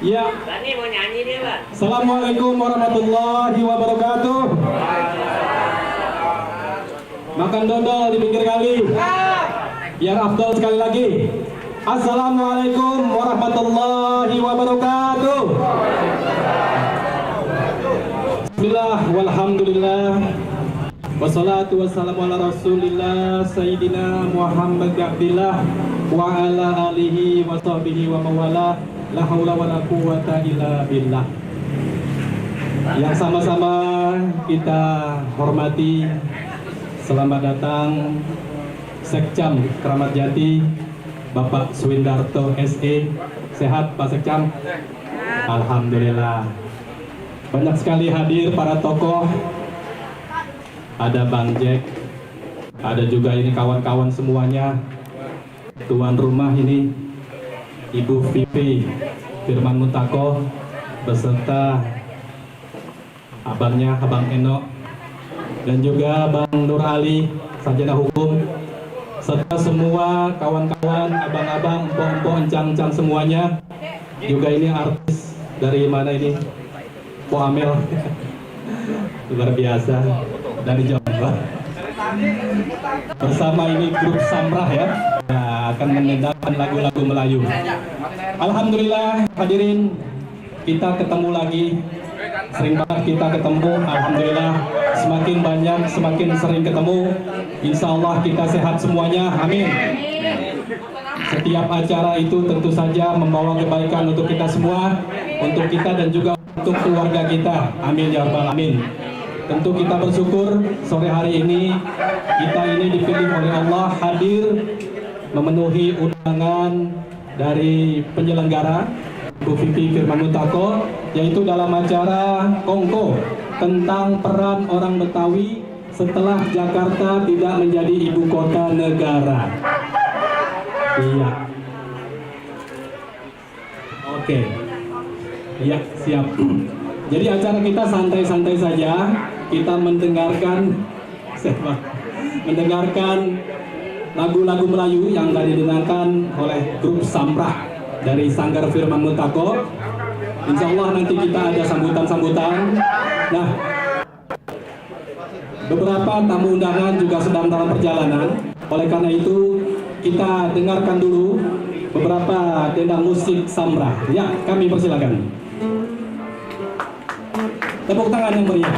Ya. Assalamualaikum warahmatullahi wabarakatuh. Makan dodol di pinggir kali. Biar afdal sekali lagi. Assalamualaikum warahmatullahi wabarakatuh. Bismillah walhamdulillah. Wassalatu wassalamu ala rasulillah Sayyidina Muhammad Abdillah wa ala alihi wa sahbihi wa mawala. La haula wa la quwwata illa billah. Yang sama-sama kita hormati, selamat datang Sekcam Keramat Jati Bapak Suwindarto SE. Sehat Pak Sekcam? Alhamdulillah. Banyak sekali hadir para tokoh. Ada Bang Jack, ada juga ini kawan-kawan semuanya, tuan rumah ini Ibu Vivi Firman Mutako beserta abangnya Abang Eno, dan juga Bang Nur Ali Sarjana Hukum, serta semua kawan-kawan, abang-abang, empok-empok, encang-encang semuanya. Juga ini artis dari mana ini? Po Amel. Luar biasa dari Jawa. Bersama ini grup Samrah ya. Nah, akan mendengarkan lagu-lagu Melayu. Alhamdulillah hadirin, kita ketemu lagi. Sering banget kita ketemu. Alhamdulillah semakin banyak, semakin sering ketemu. Insya Allah kita sehat semuanya. Amin. Setiap acara itu tentu saja membawa kebaikan untuk kita semua, untuk kita dan juga untuk keluarga kita. Amin ya rabbal alamin. Tentu kita bersyukur sore hari ini kita ini dipilih oleh Allah hadir memenuhi undangan dari penyelenggara Bu Vivi Firman Mutako, yaitu dalam acara Kongko tentang peran orang Betawi setelah Jakarta tidak menjadi ibu kota negara. Iya. Oke. Iya, siap. Jadi acara kita santai-santai saja. Kita mendengarkan lagu-lagu Melayu yang tadi didengarkan oleh grup Samrah dari Sanggar Firman Mutako. Insya Allah nanti kita ada sambutan-sambutan. Nah, beberapa tamu undangan juga sedang dalam perjalanan. Oleh karena itu, kita dengarkan dulu beberapa dendang musik Samrah. Ya, kami persilakan. Tepuk tangan yang meriah.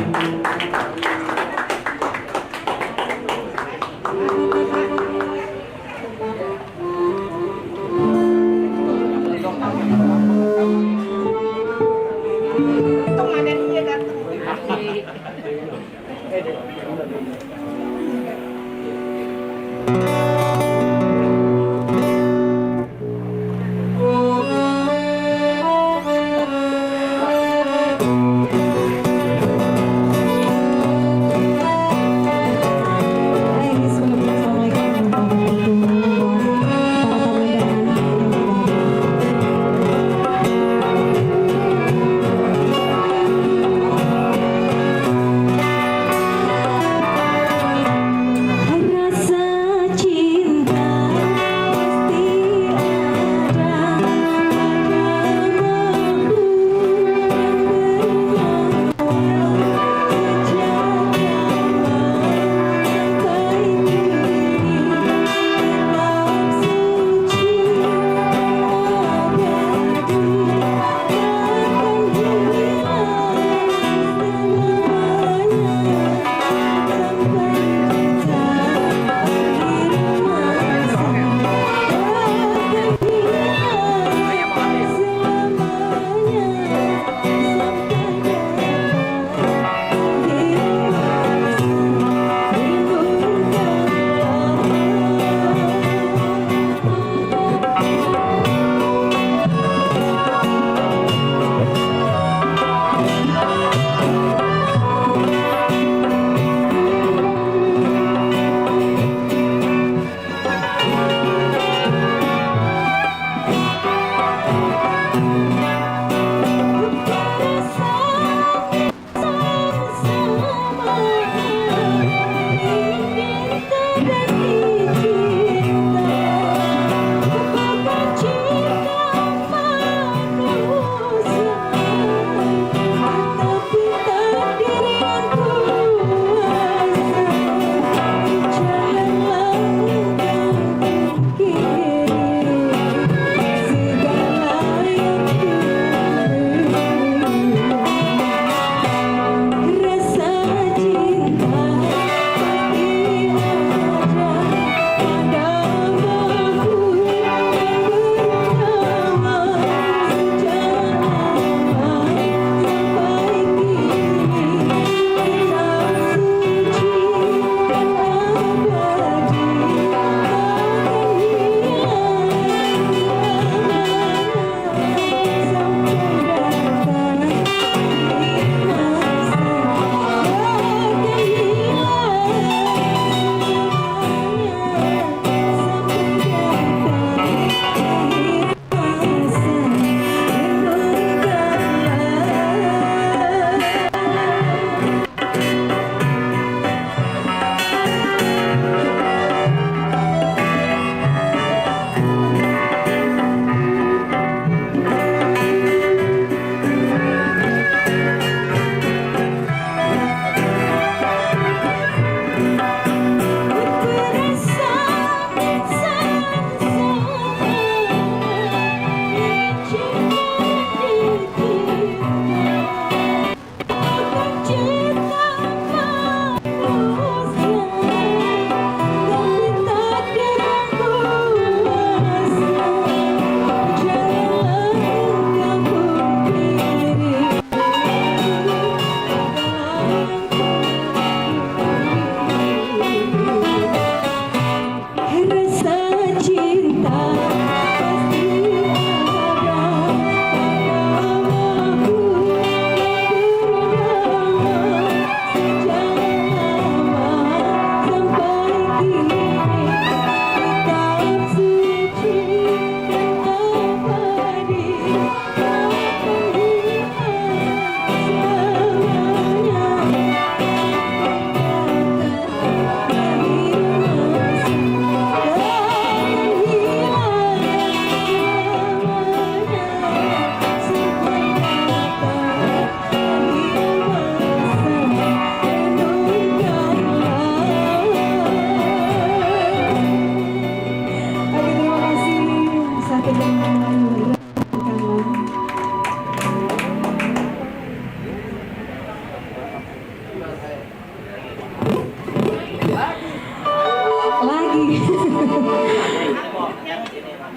lagi.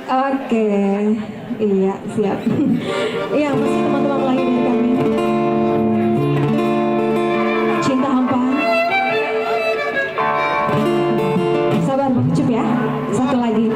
Oke, iya siap. Iya masih teman-teman lagi dari kami. Cinta Hampa. Sabar Bang Ucup ya. Satu lagi.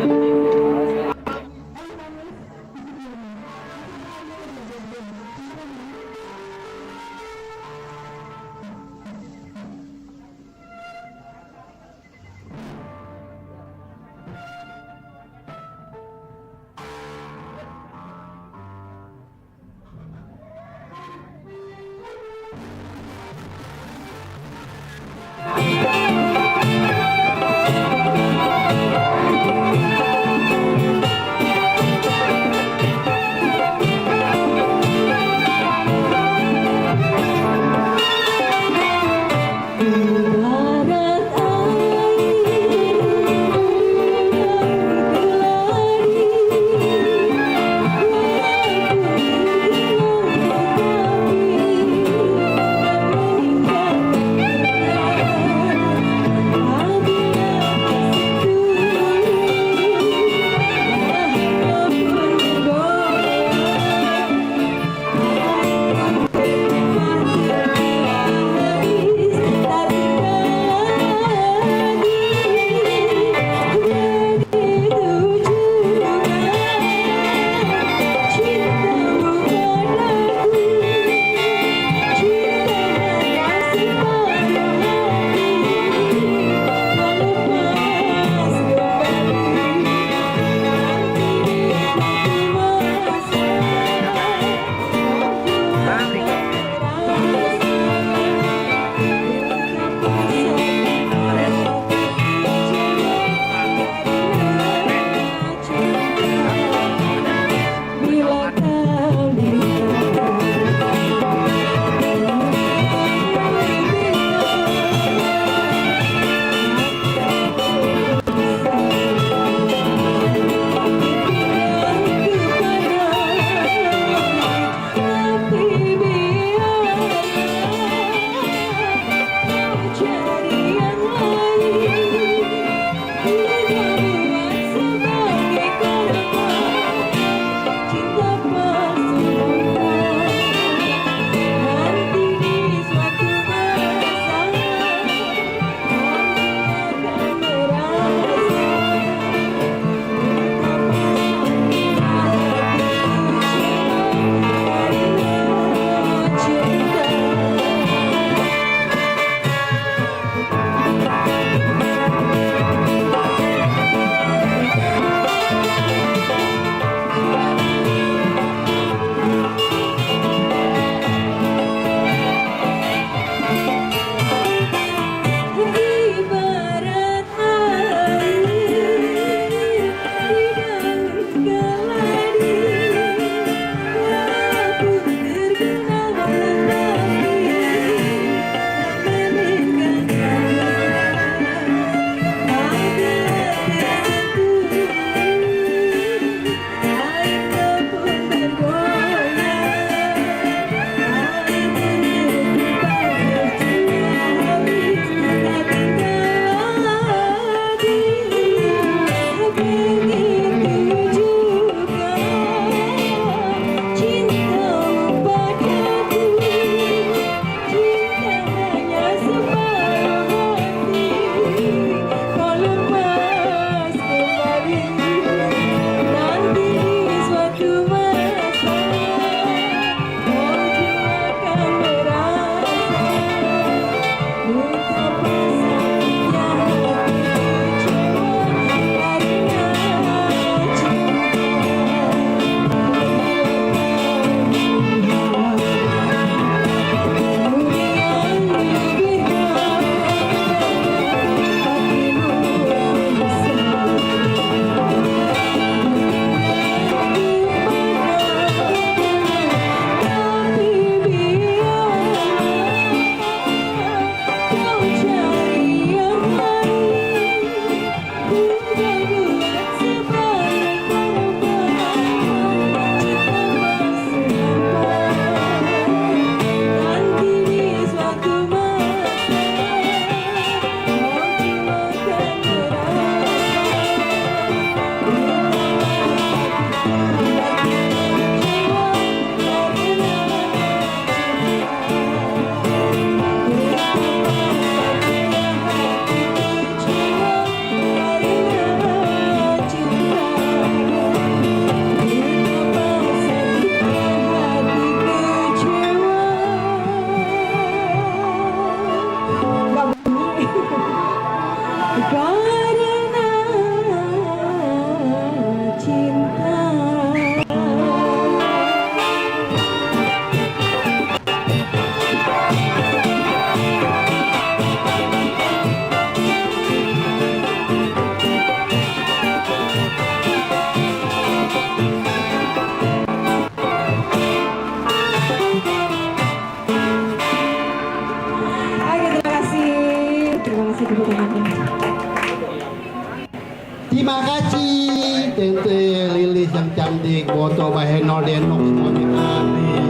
Terima kasih Tante Lilis yang cantik, foto Bahenol Denok semuanya hadir.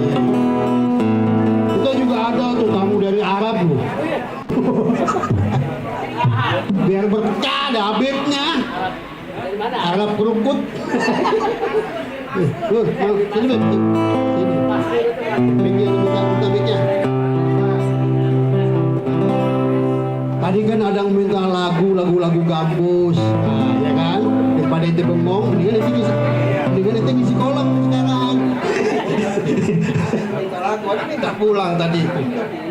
Kita juga ada tuh tamu dari Arab loh. Biar berkah ada Habibnya. Arab kerukut. Sini Beb. Sini. Buka mic-nya. Tadi kan ada yang minta lagu gambus, nah, ya kan? Daripada itu bengong, dengan itu ngisi kolom sekarang. Minta pulang tadi.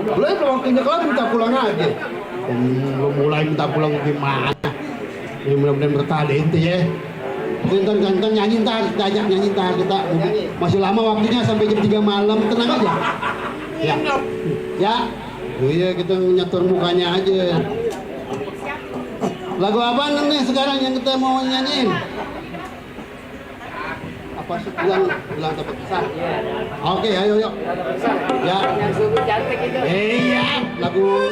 Belum waktunya kelar minta pulang aja. Belum mulai minta pulang gimana? Ini mudah-mudahan berkah deh itu ya. Ntar nyanyi ntar, kita ajak nyanyi ntar kita. Masih lama waktunya sampai jam 3 malam, tenang aja. Ya. Ya. Oh iya, kita nyatur mukanya aja. Lagu apa nih sekarang yang kita mau nyanyiin? Apa sih bilang dapat besar? Oke, ayo yuk. Ya. Iya, lagu.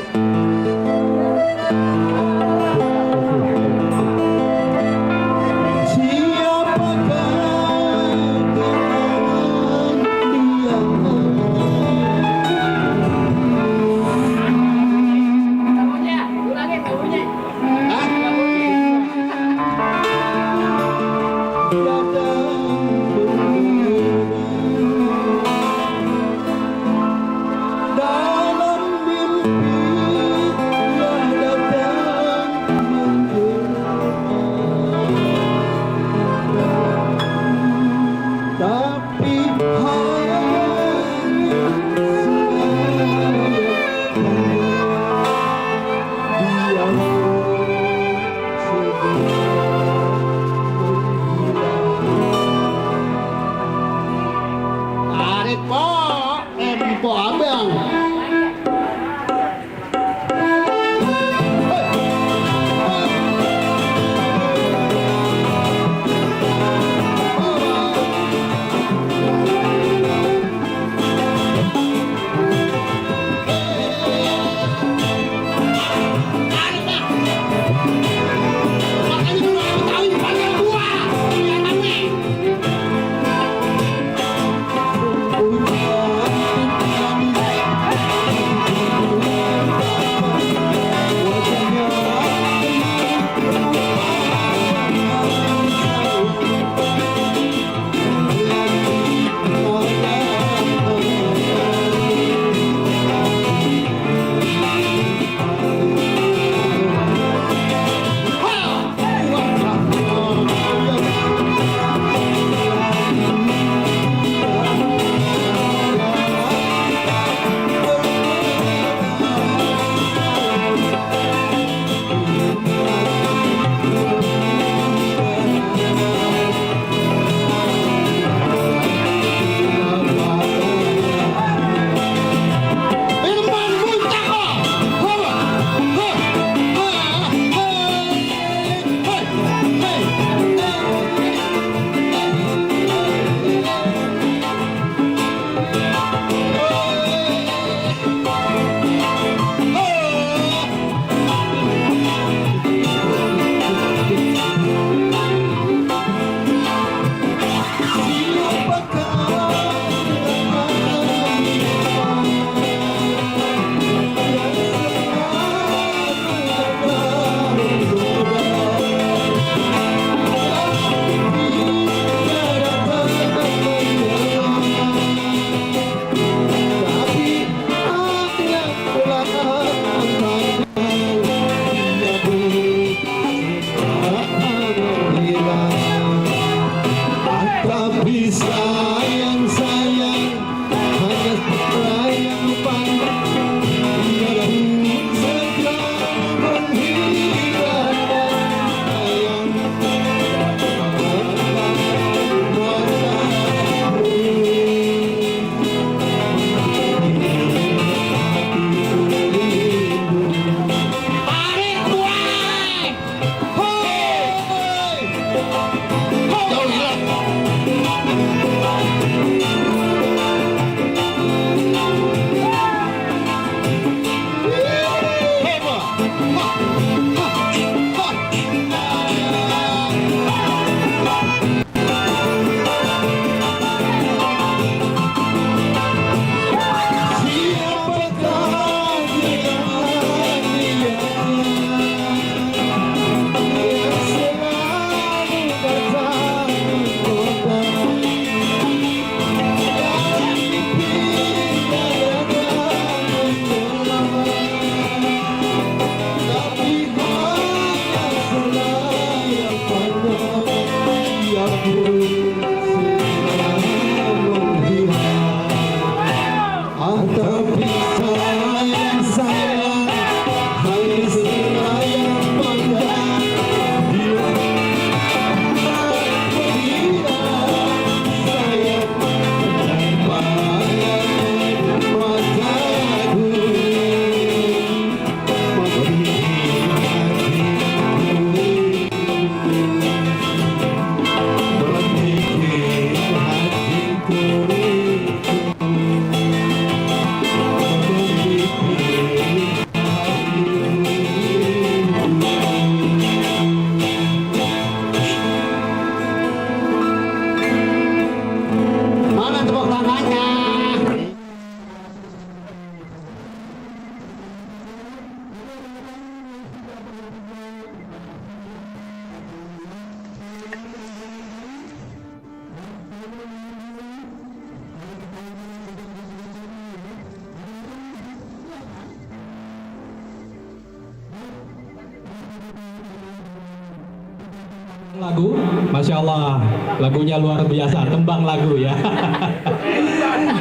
Lagu, Masya Allah, lagunya luar biasa, tembang lagu ya.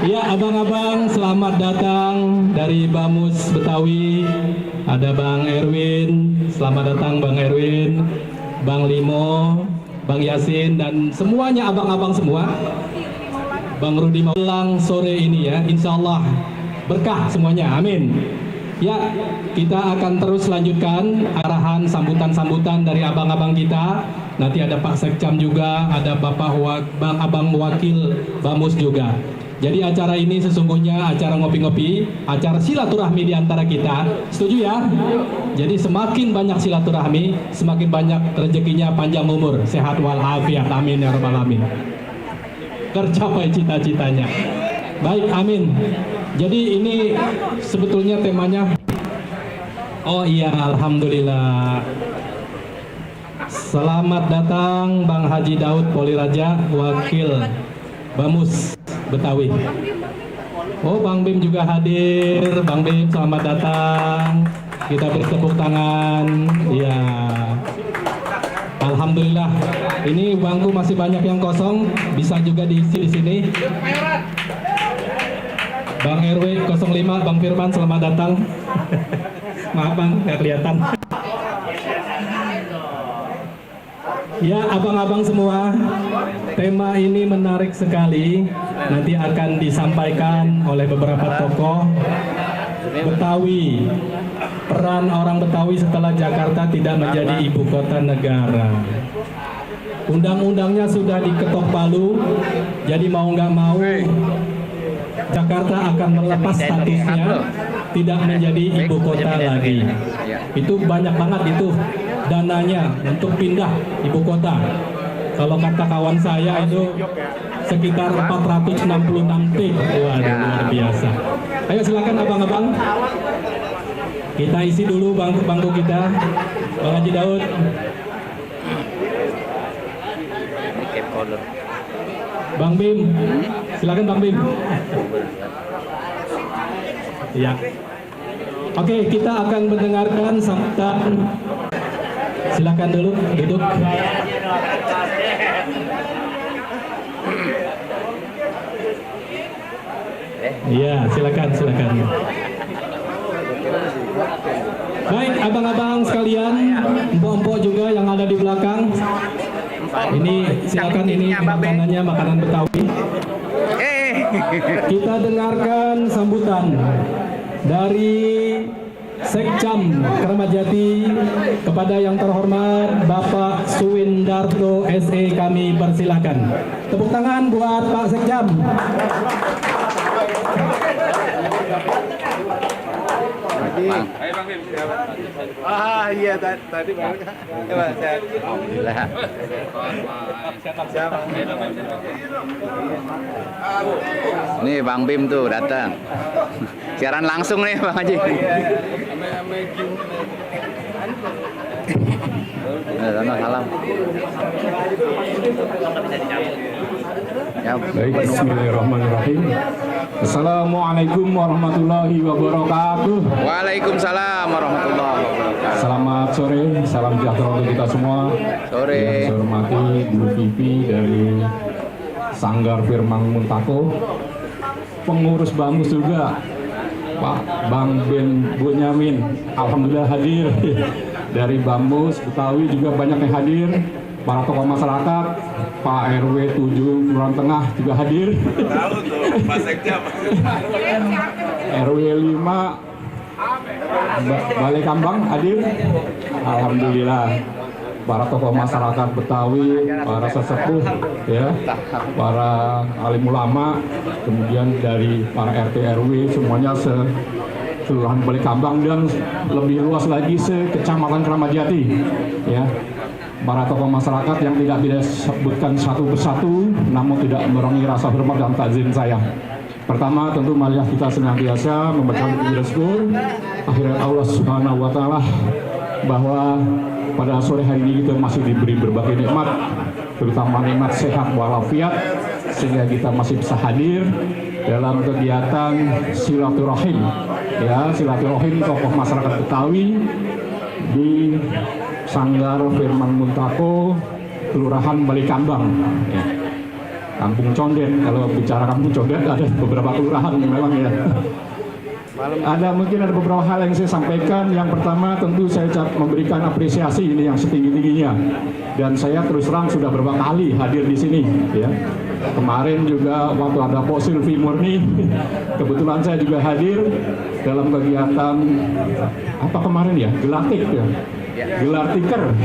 Ya, abang-abang, selamat datang dari Bamus Betawi. Ada Bang Erwin, selamat datang Bang Erwin, Bang Limo, Bang Yasin, dan semuanya abang-abang semua. Bang Rudi Maulang sore ini ya, insya Allah berkah semuanya, amin. Ya, kita akan terus lanjutkan arahan sambutan-sambutan dari abang-abang kita. Nanti ada Pak Sekcam juga, ada Bang Abang Wakil Bamus juga. Jadi acara ini sesungguhnya acara ngopi-ngopi, acara silaturahmi di antara kita. Setuju ya? Jadi semakin banyak silaturahmi, semakin banyak rezekinya panjang umur, sehat walafiat. Amin ya rabbal alamin. Tercapai cita-citanya. Baik, amin. Jadi ini sebetulnya temanya. Oh iya, alhamdulillah. Selamat datang Bang Haji Daud Poliraja, Wakil Bamus Betawi. Oh, Bang Bim juga hadir. Bang Bim, selamat datang. Kita beri tepuk tangan. Ya. Alhamdulillah. Ini bangku masih banyak yang kosong, bisa juga diisi di sini. Bang RW 05, Bang Firman, selamat datang. Maaf Bang, nggak kelihatan. Ya, abang-abang semua, tema ini menarik sekali. Nanti akan disampaikan oleh beberapa tokoh Betawi. Peran orang Betawi setelah Jakarta tidak menjadi ibu kota negara. Undang-undangnya sudah diketok palu, jadi mau nggak mau Jakarta akan melepas statusnya tidak menjadi ibu kota lagi. Itu banyak banget itu dananya untuk pindah ibu kota. Kalau kata kawan saya itu sekitar 466 T. Waduh, luar biasa. Ayo silakan abang-abang. Kita isi dulu bangku kita. Bang Haji Daud. Bang Bim, silakan Bang Bim. Ya. Oke, kita akan mendengarkan sambutan. Silakan dulu duduk. Iya, silakan. Baik, abang-abang sekalian, empok-empok juga yang ada di belakang. Ini silakan, ini makanannya makanan Betawi. Kita dengarkan sambutan dari Sekcam Kramajati kepada yang terhormat Bapak Suwindarto SE, kami persilakan. Tepuk tangan buat Pak Sekcam. Iya tadi Bang. Alhamdulillah. Nih Bang Bim tuh datang. Siaran langsung nih Bang Haji. Salam. Baik, bismillahirrahmanirrahim. Assalamualaikum warahmatullahi wabarakatuh. Waalaikumsalam warahmatullahi wabarakatuh. Selamat sore, salam sejahtera untuk kita semua. Sore. Yang saya hormati Bu Pipi dari Sanggar Firman Muntako, pengurus Bamus juga Pak Bang Ben Bunyamin, alhamdulillah hadir. Dari Bamus Betawi juga banyak yang hadir. Para tokoh masyarakat, Pak RW 7 Kelurahan Tengah juga hadir. Tahu tuh, Pak Sekjam. RW 5 Balai Kambang hadir. Alhamdulillah. Para tokoh masyarakat Betawi, para sesepuh, ya, para alim ulama, kemudian dari para RT RW semuanya Kelurahan Balai Kambang dan lebih luas lagi se-Kecamatan Kramajati, ya. Para tokoh masyarakat yang tidak bisa disebutkan satu persatu, namun tidak mengurangi rasa hormat dan takzim saya. Pertama, tentu marilah kita senantiasa memberikan puji syukur akhirat Allah Subhanahu wa Ta'ala bahwa pada sore hari ini kita masih diberi berbagai nikmat, terutama nikmat sehat walafiat, sehingga kita masih bisa hadir dalam kegiatan silaturahim, ya, silaturahim tokoh masyarakat Betawi di Sanggar Firman Muntako, Kelurahan Balikambang. Ya. Kampung Condet, kalau bicara Kampung Condet ada beberapa kelurahan memang ya. Mungkin ada beberapa hal yang saya sampaikan. Yang pertama tentu saya memberikan apresiasi ini yang setinggi-tingginya. Dan saya terus terang sudah beberapa kali hadir di sini ya. Kemarin juga waktu ada Pak Silvi Murni, kebetulan saya juga hadir dalam kegiatan apa kemarin ya, Gelatik ya. Gelar tiker.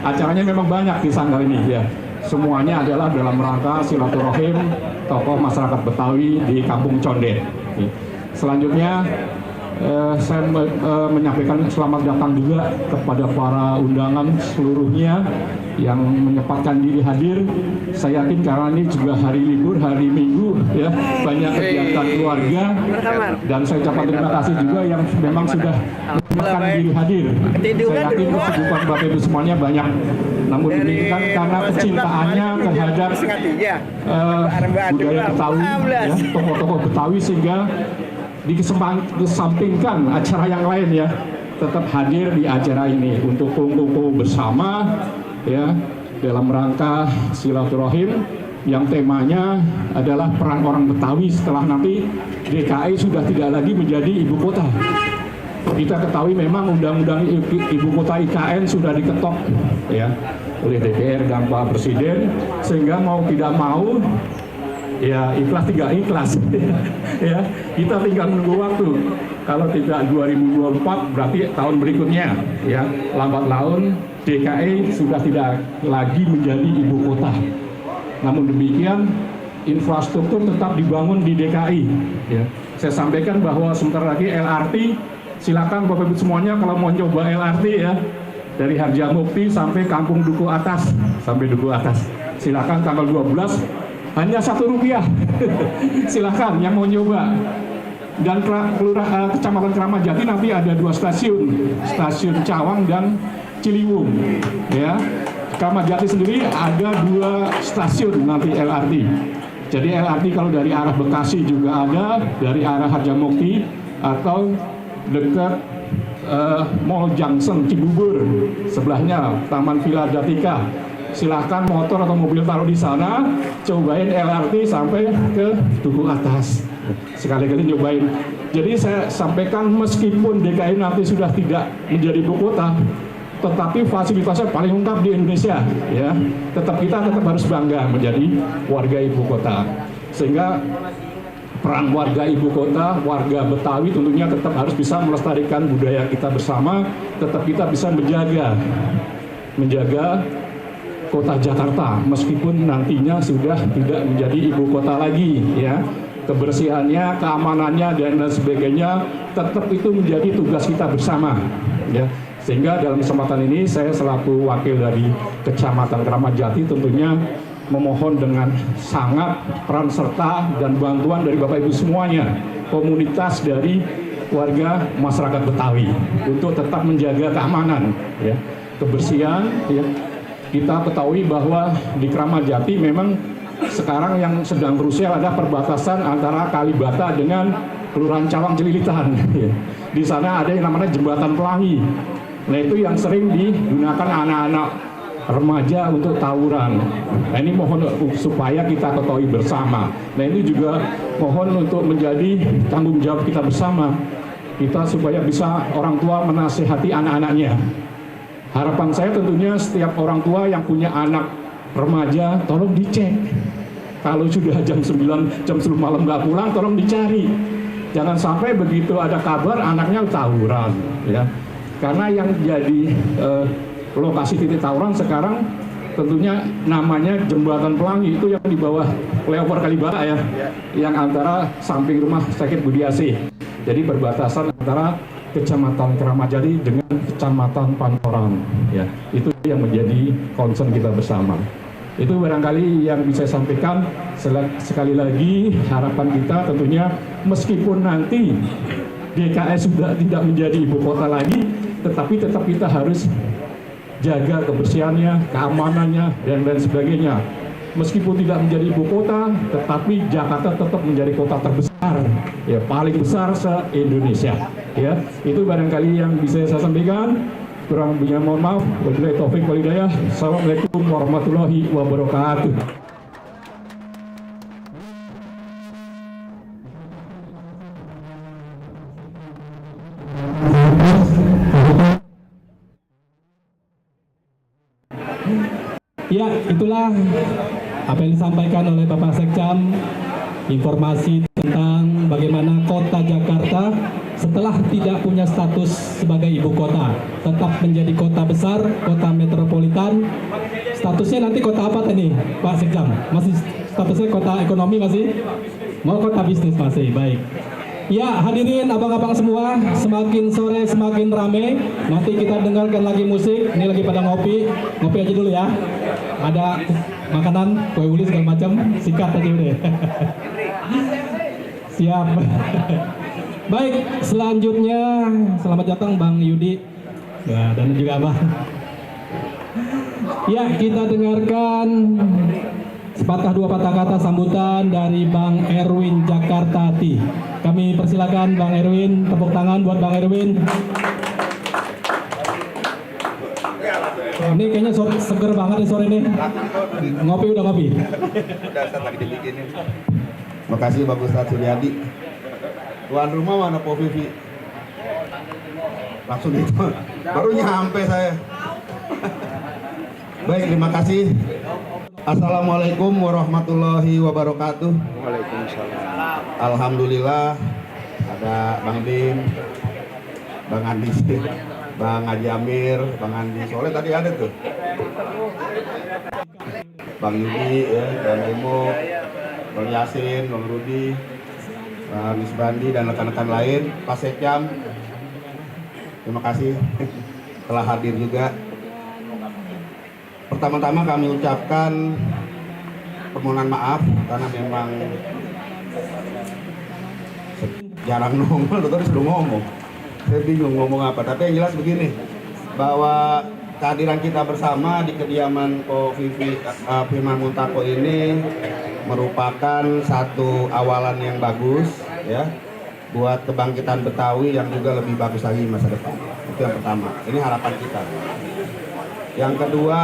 Acaranya memang banyak di Sanggar ini ya. Semuanya adalah dalam rangka silaturahim tokoh masyarakat Betawi di Kampung Condet. Selanjutnya saya menyampaikan selamat datang juga kepada para undangan seluruhnya yang menyempatkan diri hadir. Saya yakin karena ini juga hari libur, hari Minggu ya, banyak kegiatan keluarga, dan saya ucapkan terima kasih juga yang memang sudah menyempatkan diri hadir. Saya yakin kesibukan Bapak Ibu semuanya banyak, namun ini kan karena kecintaannya terhadap budaya Betawi, ya, tokoh-tokoh Betawi, sehingga dikesampingkan acara yang lain ya, tetap hadir di acara ini untuk kumpul bersama ya dalam rangka silaturahim yang temanya adalah peran orang Betawi setelah nanti DKI sudah tidak lagi menjadi ibu kota. Kita ketahui memang undang-undang ibu kota IKN sudah diketok ya oleh DPR dan Pak Presiden, sehingga mau tidak mau ya ikhlas tidak ikhlas ya, kita tinggal menunggu waktu. Kalau tidak 2024 berarti tahun berikutnya ya, lambat laun DKI sudah tidak lagi menjadi ibu kota. Namun demikian infrastruktur tetap dibangun di DKI ya. Saya sampaikan bahwa sebentar lagi LRT, silakan Bapak Ibu semuanya kalau mau coba LRT ya, dari Harjamukti sampai Kampung Duku Atas, silakan tanggal 12 hanya Rp1. Silakan yang mau nyoba. Dan Kecamatan Kramat Jati nanti ada 2 stasiun, stasiun Cawang dan Ciliwung ya. Kramat Jati sendiri ada 2 stasiun nanti LRT. Jadi LRT kalau dari arah Bekasi juga ada, dari arah Harjamukti atau dekat Mall Junction Cibubur, sebelahnya Taman Villa Datika. Silahkan motor atau mobil taruh di sana, cobain LRT sampai ke Duku Atas. Sekali-kali nyobain. Jadi saya sampaikan meskipun DKI nanti sudah tidak menjadi ibu kota, tetapi fasilitasnya paling lengkap di Indonesia ya. Kita tetap harus bangga menjadi warga ibu kota. Sehingga peran warga ibu kota, warga Betawi tentunya tetap harus bisa melestarikan budaya kita bersama, tetap kita bisa menjaga kota Jakarta meskipun nantinya sudah tidak menjadi ibu kota lagi ya. Kebersihannya, keamanannya dan sebagainya tetap itu menjadi tugas kita bersama ya. Sehingga dalam kesempatan ini saya selaku wakil dari Kecamatan Kramat Jati tentunya memohon dengan sangat peran serta dan bantuan dari Bapak Ibu semuanya, komunitas dari warga masyarakat Betawi untuk tetap menjaga keamanan ya, kebersihan ya. Kita ketahui bahwa di Kramat Jati memang sekarang yang sedang krusial ada perbatasan antara Kalibata dengan Kelurahan Cawang Celilitan ya. Di sana ada yang namanya Jembatan Pelangi. Nah itu yang sering digunakan anak-anak remaja untuk tawuran. Nah ini mohon supaya kita ketahui bersama. Nah ini juga mohon untuk menjadi tanggung jawab kita bersama. Kita supaya bisa orang tua menasihati anak-anaknya. Harapan saya tentunya setiap orang tua yang punya anak remaja tolong dicek. Kalau sudah jam 9, jam 10 malam nggak pulang, tolong dicari. Jangan sampai begitu ada kabar anaknya tawuran ya. Karena yang jadi lokasi titik tawuran sekarang tentunya namanya Jembatan Pelangi, itu yang di bawah flyover Kalibata ya, yang antara samping rumah sakit Budiasih. Jadi perbatasan antara Kecamatan Kramat Jati dengan Kecamatan Pancoran ya. Itu yang menjadi concern kita bersama. Itu barangkali yang bisa saya sampaikan. Sekali lagi harapan kita tentunya meskipun nanti DKI sudah tidak menjadi ibu kota lagi, tetapi tetap kita harus jaga kebersihannya, keamanannya, dan lain sebagainya. Meskipun tidak menjadi ibu kota, tetapi Jakarta tetap menjadi kota terbesar, ya paling besar se-Indonesia. Ya, itu barangkali yang bisa saya sampaikan. Kurang lebihnya mohon maaf. Wabillahi taufik wal hidayah. Assalamualaikum warahmatullahi wabarakatuh. Ya, itulah apa yang disampaikan oleh Bapak Sekcam, informasi tentang bagaimana kota Jakarta setelah tidak punya status sebagai ibu kota, tetap menjadi kota besar, kota metropolitan. Statusnya nanti kota apa tadi, Pak Sekcam? Masih statusnya kota ekonomi masih? Mau kota bisnis masih? Baik. Ya, hadirin abang-abang semua, semakin sore semakin rame. Nanti kita dengarkan lagi musik. Ini lagi pada ngopi, ngopi aja dulu ya. Ada makanan, kue uli segala macam, sikat aja udah. Siap. Baik, selanjutnya selamat datang Bang Yudi. Ya, dan juga Abang. Ya, kita dengarkan sepatah dua patah kata sambutan dari Bang Erwin Jakartati. Kami persilakan Bang Erwin, tepuk tangan buat Bang Erwin. Ini kayaknya seger banget nih sore ini. Ngopi udah ngopi. Udah Ustaz lagi dibikinin. Makasih Bapak Ustadz Suryadi. Tuan rumah mana Po Vivi? Langsung itu. Baru nyampe saya. Baik, terima kasih. Assalamualaikum warahmatullahi wabarakatuh. Waalaikumsalam. Alhamdulillah ada Bang Bim, Bang Andi, Bang Haji Amir, Bang Andi Soleh tadi ada tuh. Bang Yudi, ya, Bang Emo, Bang Yasin, Bang Rudi, Bang Isbandi dan rekan-rekan lain, Pak Sekcam. Terima kasih telah hadir juga. Pertama-tama kami ucapkan permohonan maaf karena memang jarang nongol, tadi sudah ngomong. Saya bingung ngomong apa, tapi yang jelas begini, bahwa kehadiran kita bersama di kediaman Ko Vivi Firman Muntako ini merupakan satu awalan yang bagus ya buat kebangkitan Betawi yang juga lebih bagus lagi masa depan. Itu yang pertama. Ini harapan kita. Yang kedua,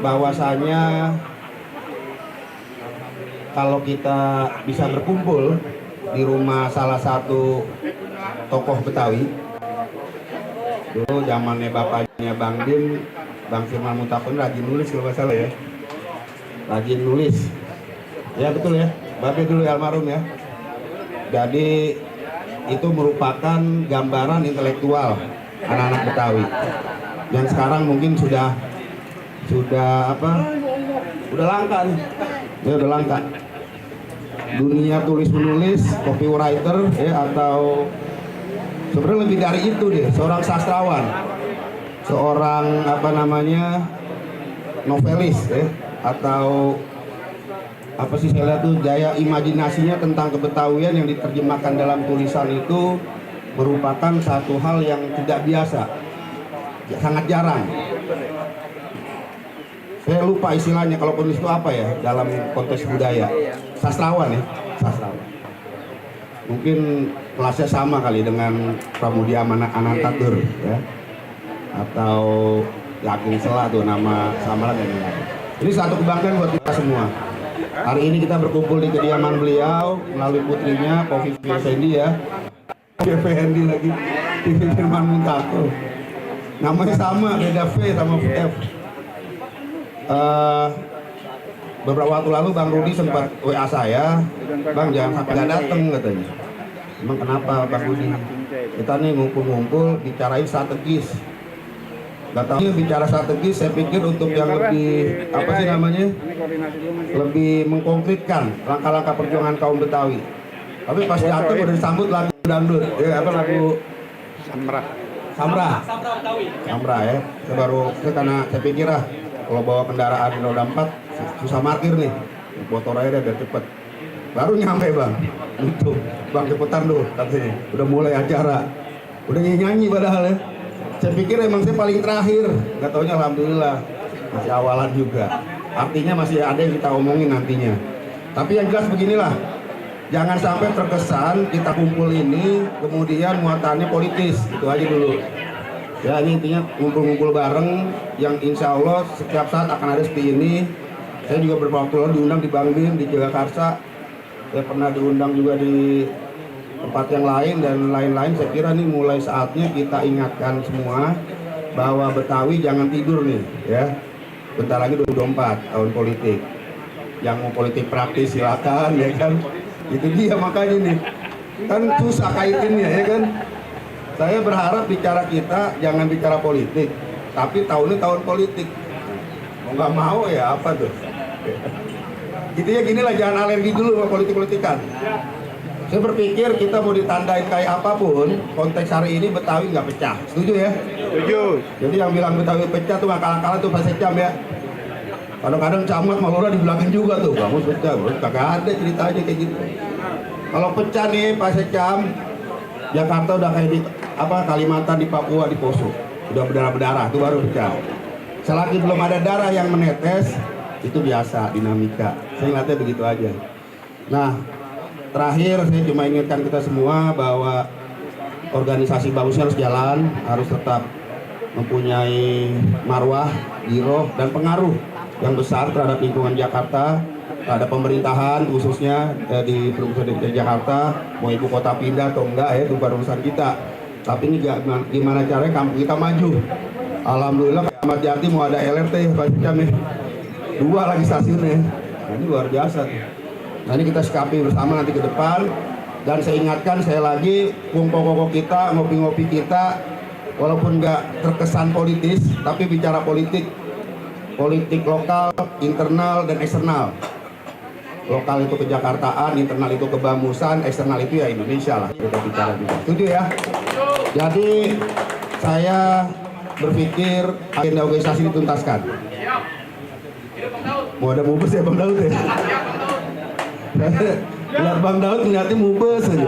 bahwasanya kalau kita bisa berkumpul di rumah salah satu tokoh Betawi, dulu zamannya bapaknya Bang Dim, Bang Firman Muntako rajin nulis kalau nggak salah ya, rajin nulis, ya betul ya, bapak dulu ya, almarhum ya. Jadi itu merupakan gambaran intelektual anak-anak Betawi yang sekarang mungkin sudah langka nih, ya udah langka. Dunia tulis menulis, copywriter ya, atau sebenarnya lebih dari itu deh, seorang sastrawan, seorang novelis ya, atau apa sih saya lihat tuh daya imajinasinya tentang kebetawian yang diterjemahkan dalam tulisan itu merupakan satu hal yang tidak biasa, sangat jarang. Saya lupa istilahnya kalau penulis itu apa ya dalam konteks budaya. Sastrawan ya, sastrawan. Mungkin kelasnya sama kali dengan Pramudia Anantatur ya, atau Yakin Sela tuh nama samaran dan lain-lain. Ini satu kebanggaan buat kita semua. Hari ini kita berkumpul di kediaman beliau melalui putrinya Ko Vivi Effendi ya. Effendi lagi, Vivi Firman Muntako. Namanya sama, beda V sama F. Beberapa waktu lalu Bang Rudi sempat WA saya, Bang jangan sampai nggak datang katanya. Emang kenapa Bang Rudi? Kita nih ngumpul-ngumpul bicarain strategis. Gak tahu bicara strategis, saya pikir untuk yang lebih lebih mengkonkretkan langkah-langkah perjuangan kaum Betawi. Tapi pas datang udah disambut lagu dangdut, ya lagu Samra ya. Karena saya pikir kalau bawa kendaraan roda 4 susah parkir nih, motor aja biar cepet. Baru nyampe Bang, itu Bang cepetan dulu katanya, udah mulai acara, udah nyanyi padahal ya. Saya pikir emang saya paling terakhir, nggak taunya alhamdulillah masih awalan juga. Artinya masih ada yang kita omongin nantinya. Tapi yang jelas beginilah, jangan sampai terkesan kita kumpul ini kemudian muatannya politis, itu aja dulu. Ya ini intinya ngumpul-ngumpul bareng yang insya Allah setiap saat akan ada seperti ini. Saya juga beberapa waktu lalu diundang di Bang Bim di Jagakarsa. Saya pernah diundang juga di tempat yang lain dan lain-lain. Saya kira ini mulai saatnya kita ingatkan semua bahwa Betawi jangan tidur nih ya. Bentar lagi 2024 tahun politik. Yang mau politik praktis silakan ya kan. Itu dia makanya nih. Kan susah kaitinnya ya kan. Saya berharap bicara kita jangan bicara politik, tapi tahun ini tahun politik. Mau nggak mau ya apa tuh? Gitu ya ginilah, jangan alergi dulu sama politik-politikan. Saya berpikir kita mau ditandain kayak apapun, konteks hari ini Betawi nggak pecah. Setuju ya? Setuju. Jadi yang bilang Betawi pecah tuh akal-akalan tuh Pak Sekjam ya. Kadang-kadang camat Malura di belakang juga tuh, kamu pecah, kagak ada ceritanya kayak gitu. Kalau pecah nih Pak Sekjam, Jakarta udah kayak di Kalimantan, di Papua, di Poso, udah berdarah-berdarah, itu baru pecah. Selagi belum ada darah yang menetes, itu biasa dinamika. Saya ngeliatnya begitu aja. Nah, terakhir saya cuma ingatkan kita semua bahwa organisasi bagusnya harus jalan, harus tetap mempunyai marwah, giroh, dan pengaruh yang besar terhadap lingkungan Jakarta, terhadap pemerintahan khususnya di Provinsi DKI Jakarta. Mau ibu kota pindah atau enggak ya itu baru urusan kita. Tapi ini gimana caranya kampung kita maju. Alhamdulillah Ahmad Jati mau ada LRT Pak Sekjam ya. 2 lagi stasiunnya. Nah, ini luar biasa. Nah ini kita sikapi bersama nanti ke depan. Dan saya ingatkan saya lagi, kumpul-kumpul kita, ngopi-ngopi kita, walaupun nggak terkesan politis, tapi bicara politik lokal, internal, dan eksternal. Lokal itu kejakartaan, internal itu kebamusan, eksternal itu ya Indonesia lah kita bicara juga. Setuju ya? Jadi saya berpikir agenda organisasi dituntaskan. Mau ada mubes ya Bang Daud ya? Lihat Bang Daud ngeliatnya mubes aja.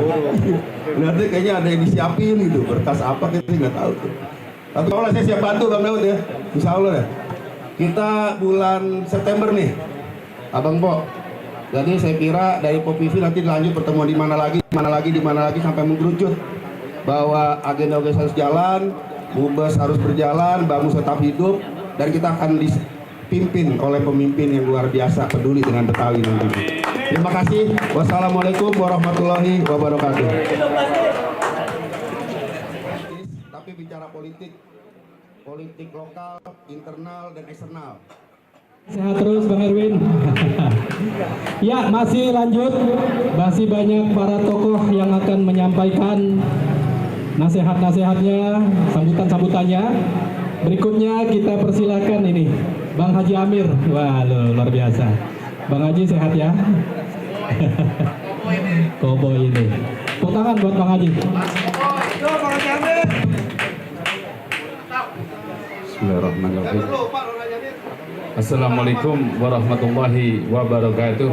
Ngeliatnya kayaknya ada yang disiapin gitu, berkas apa kita nggak tahu tuh. Tapi kalau saya siap bantu Bang Daud ya, insya Allah ya. Kita bulan September nih, Abang Po. Jadi saya kira dari POPIV nanti dilanjut pertemuan di mana lagi sampai mengkerucut bahwa agenda organisasi jalan, mubes harus berjalan, Bamus tetap hidup, dan kita akan dipimpin oleh pemimpin yang luar biasa peduli dengan Betawi nanti. Terima kasih. Wassalamualaikum warahmatullahi wabarakatuh. Tapi bicara politik lokal, internal, dan eksternal. Sehat terus Bang Erwin. Ya, masih lanjut. Masih banyak para tokoh yang akan menyampaikan nasihat-nasihatnya, sambutan-sambutannya. Berikutnya kita persilakan ini Bang Haji Amir. Wah, luar biasa. Bang Haji sehat ya? Koboi ini. Tepuk tangan buat Bang Haji. Bismillahirrahmanirrahim. Assalamualaikum warahmatullahi wabarakatuh.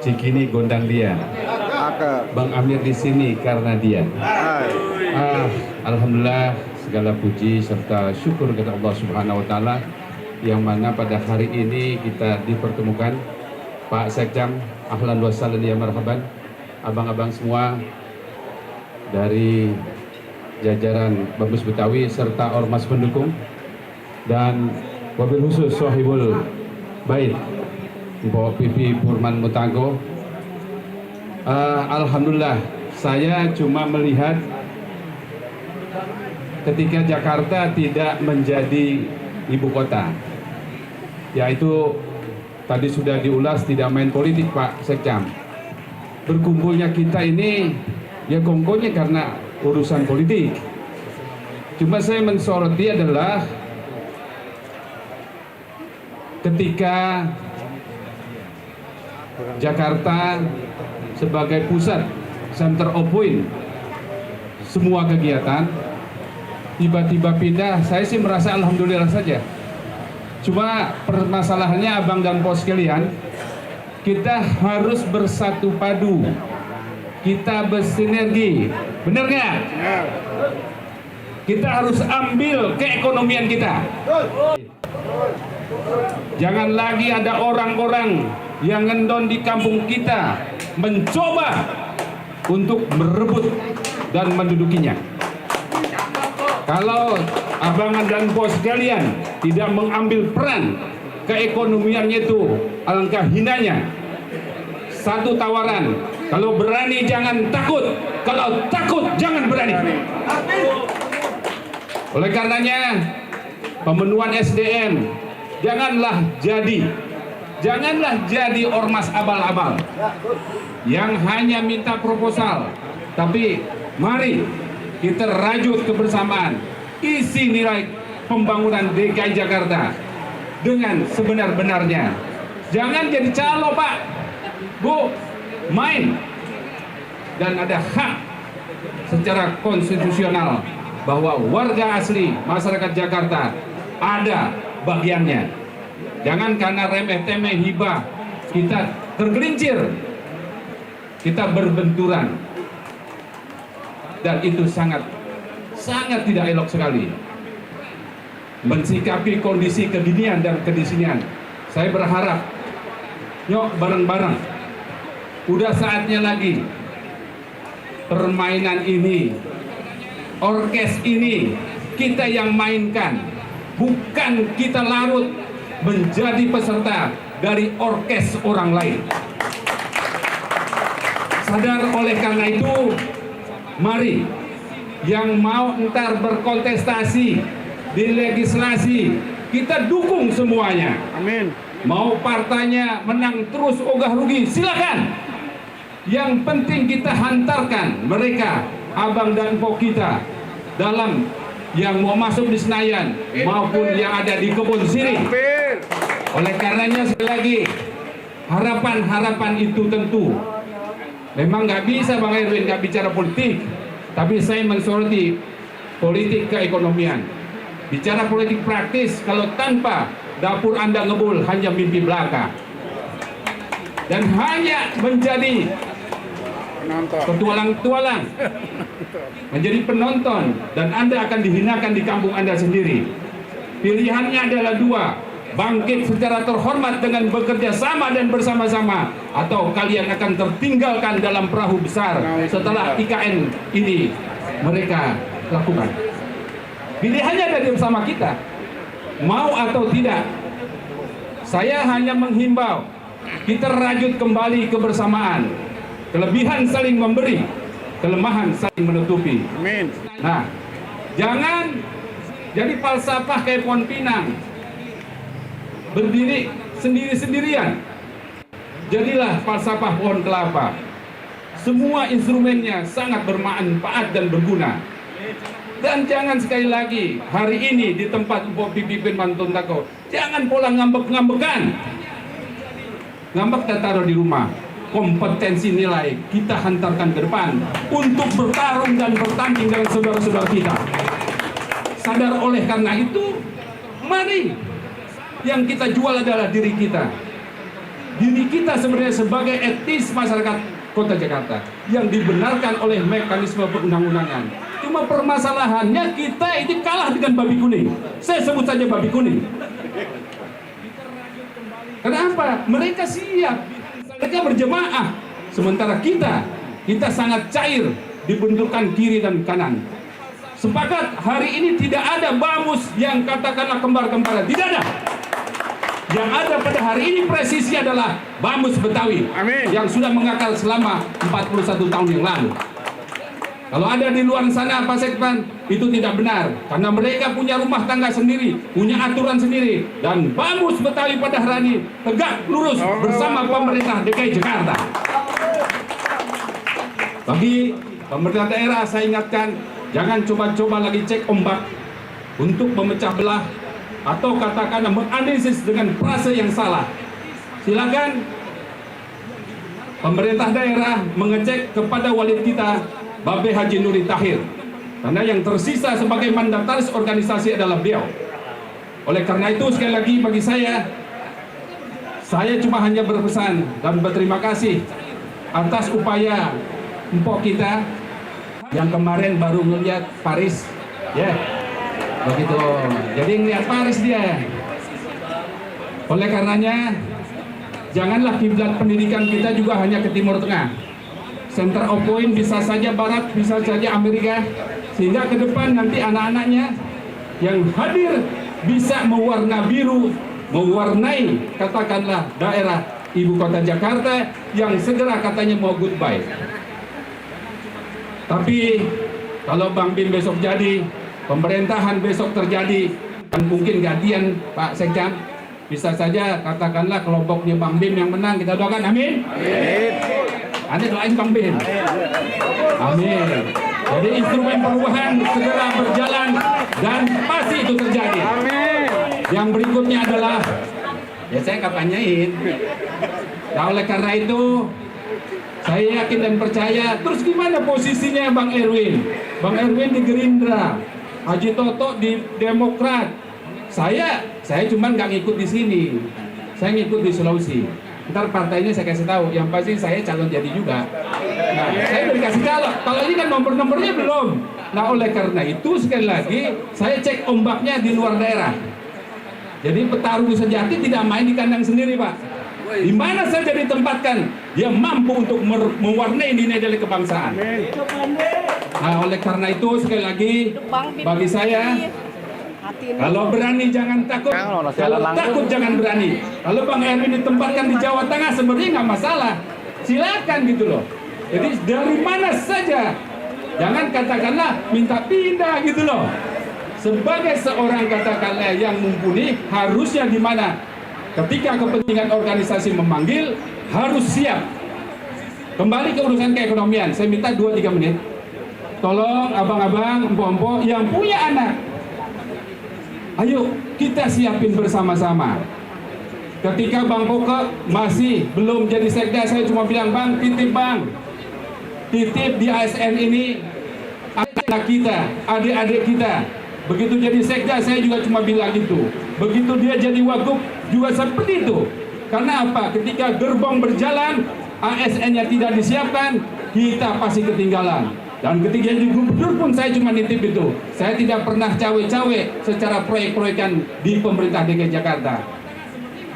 Cikini gondang dia. Bang Amir di sini karena dia. Alhamdulillah segala puji serta syukur kepada Allah Subhanahu wa taala yang mana pada hari ini kita dipertemukan. Pak Sekjam, ahlan wa sahlan ya marhaban. Abang-abang semua dari jajaran Bamus Betawi serta ormas pendukung dan wabil khusus Sohibul Bait Mbok Pipi Purman Mutago. Alhamdulillah saya cuma melihat ketika Jakarta tidak menjadi ibu kota, yaitu tadi sudah diulas tidak main politik Pak Sekjam. Berkumpulnya kita ini ya kongkonya karena urusan politik. Cuma saya mensoroti adalah ketika Jakarta sebagai pusat center of point semua kegiatan tiba-tiba pindah, saya sih merasa alhamdulillah saja. Cuma permasalahannya abang dan pos sekalian, kita harus bersatu padu, kita bersinergi, benar nggak? Kita harus ambil keekonomian kita. Jangan lagi ada orang-orang yang ngendon di kampung kita mencoba untuk merebut dan mendudukinya. Kalau abangan dan bos sekalian tidak mengambil peran keekonomiannya itu, alangkah hinanya. Satu tawaran, kalau berani jangan takut, kalau takut jangan berani. Oleh karenanya, pemenuhan SDM janganlah jadi ormas abal-abal yang hanya minta proposal, tapi mari kita rajut kebersamaan, isi nilai pembangunan DKI Jakarta dengan sebenar-benarnya. Jangan jadi calo, Pak, Bu, main. Dan ada hak secara konstitusional bahwa warga asli masyarakat Jakarta ada bagiannya. Jangan karena remeh-temeh hibah kita tergelincir, kita berbenturan. Dan itu sangat tidak elok sekali. Mensikapi kondisi keginian dan kedisinian, saya berharap nyok bareng-bareng. Udah saatnya lagi permainan ini, orkes ini kita yang mainkan, bukan kita larut menjadi peserta dari orkes orang lain. Sadar oleh karena itu, mari yang mau ntar berkontestasi di legislasi, kita dukung semuanya. Amin. Mau partainya menang terus ogah rugi, silakan. Yang penting kita hantarkan mereka, abang dan empok kita, dalam yang mau masuk di Senayan maupun yang ada di Kebun Sirih. Oleh karenanya sekali lagi, harapan-harapan itu tentu memang nggak bisa Bang Erwin nggak bicara politik, tapi saya mensoroti politik keekonomian. Bicara politik praktis, kalau tanpa dapur Anda ngebul hanya mimpi belaka dan hanya menjadi petualang-tualang, menjadi penonton, dan Anda akan dihinakan di kampung Anda sendiri. Pilihannya adalah dua: bangkit secara terhormat dengan bekerja sama dan bersama-sama, atau kalian akan tertinggalkan dalam perahu besar setelah IKN ini mereka lakukan. Pilihannya ada bersama kita, mau atau tidak. Saya hanya menghimbau kita rajut kembali kebersamaan. Kelebihan saling memberi, kelemahan saling menutupi. Amin. Nah, jangan jadi falsafah kayak pohon pinang, berdiri sendiri-sendirian. Jadilah falsafah pohon kelapa. Semua instrumennya sangat bermanfaat dan berguna. Dan jangan sekali lagi hari ini di tempat Mpok Pipipin Mantun Tako, jangan pola ngambek-ngambekan. Ngambek kita taruh di rumah. Kompetensi nilai kita hantarkan ke depan untuk bertarung dan bertanding dengan saudara-saudara kita. Sadar oleh karena itu, mari yang kita jual adalah diri kita. Diri kita sebenarnya sebagai etis masyarakat Kota Jakarta yang dibenarkan oleh mekanisme perundang-undangan. Cuma permasalahannya kita ini kalah dengan babi kuning. Saya sebut saja babi kuning. Kenapa? Mereka siap, mereka berjemaah, sementara kita sangat cair, dibenturkan kiri dan kanan. Sepakat hari ini tidak ada bamus yang katakanlah kembar-kembaran, tidak ada. Yang ada pada hari ini presisi adalah bamus Betawi. Amin. Yang sudah mengakar selama 41 tahun yang lalu. Kalau ada di luar sana Pak Sekpan, itu tidak benar, karena mereka punya rumah tangga sendiri, punya aturan sendiri, dan bamus Betawi pada hari ini tegak lurus bersama pemerintah DKI Jakarta. Bagi pemerintah daerah saya ingatkan, jangan coba-coba lagi cek ombak untuk memecah belah atau katakanlah menganalisis dengan frase yang salah. Silakan pemerintah daerah mengecek kepada walid kita Babe Haji Nuri Tahir, karena yang tersisa sebagai mandataris organisasi adalah beliau. Oleh karena itu sekali lagi bagi saya cuma hanya berpesan dan berterima kasih atas upaya empok kita yang kemarin baru melihat Paris, ya, begitu. Jadi ngeliat Paris dia. Oleh karenanya janganlah kiblat pendidikan kita juga hanya ke Timur Tengah. center of point, bisa saja Barat, bisa saja Amerika, sehingga ke depan nanti anak-anaknya yang hadir bisa mewarna biru, mewarnai katakanlah daerah ibu kota Jakarta yang segera katanya mau goodbye. Tapi kalau Bang Bim besok jadi, pemerintahan besok terjadi, dan mungkin gantian Pak Sekjam, bisa saja katakanlah kelompoknya Bang Bim yang menang, kita doakan amin. Amin. Anda doain Bang Bim. Amin. Jadi instrumen perubahan segera berjalan dan pasti itu terjadi. Amin. Yang berikutnya adalah, ya saya kampanyein. Nah oleh karena itu, saya yakin dan percaya. Terus gimana posisinya Bang Erwin? Bang Erwin di Gerindra, Haji Toto di Demokrat. Saya cuma nggak ngikut di sini. Saya ngikut di Sulawesi. Ntar partainya saya kasih tahu. Yang pasti saya calon jadi juga. Nah, saya udah dikasih calon. Kalau ini kan nomor-nomornya belum. Nah, oleh karena itu sekali lagi saya cek ombaknya di luar daerah. Jadi petarung sejati tidak main di kandang sendiri, Pak. Di mana saja ditempatkan, dia mampu untuk mewarnai nilai-nilai kebangsaan. Nah, oleh karena itu sekali lagi bagi saya, kalau berani jangan takut, kalau takut jangan berani. Kalau Bang Erwin ditempatkan di Jawa Tengah sebenarnya nggak masalah, silakan gitu loh. Jadi dari mana saja, jangan katakanlah minta pindah gitu loh. Sebagai seorang katakanlah yang mumpuni, harusnya di mana? Ketika kepentingan organisasi memanggil, harus siap. Kembali ke urusan keekonomian, saya minta 2-3 menit. Tolong abang-abang, empok-empok yang punya anak, ayo kita siapin bersama-sama. Ketika Bang Poke masih belum jadi sekda, saya cuma bilang, Bang, titip Bang, titip di ASN ini anak kita, adik-adik kita. Begitu jadi sekda, saya juga cuma bilang itu. Begitu dia jadi wagub, juga seperti itu. Karena apa? Ketika gerbong berjalan, ASN-nya tidak disiapkan, kita pasti ketinggalan. Dan ketika jadi gubernur pun saya cuma nitip itu. Saya tidak pernah cawe-cawe secara proyek-proyekan di pemerintah DKI Jakarta.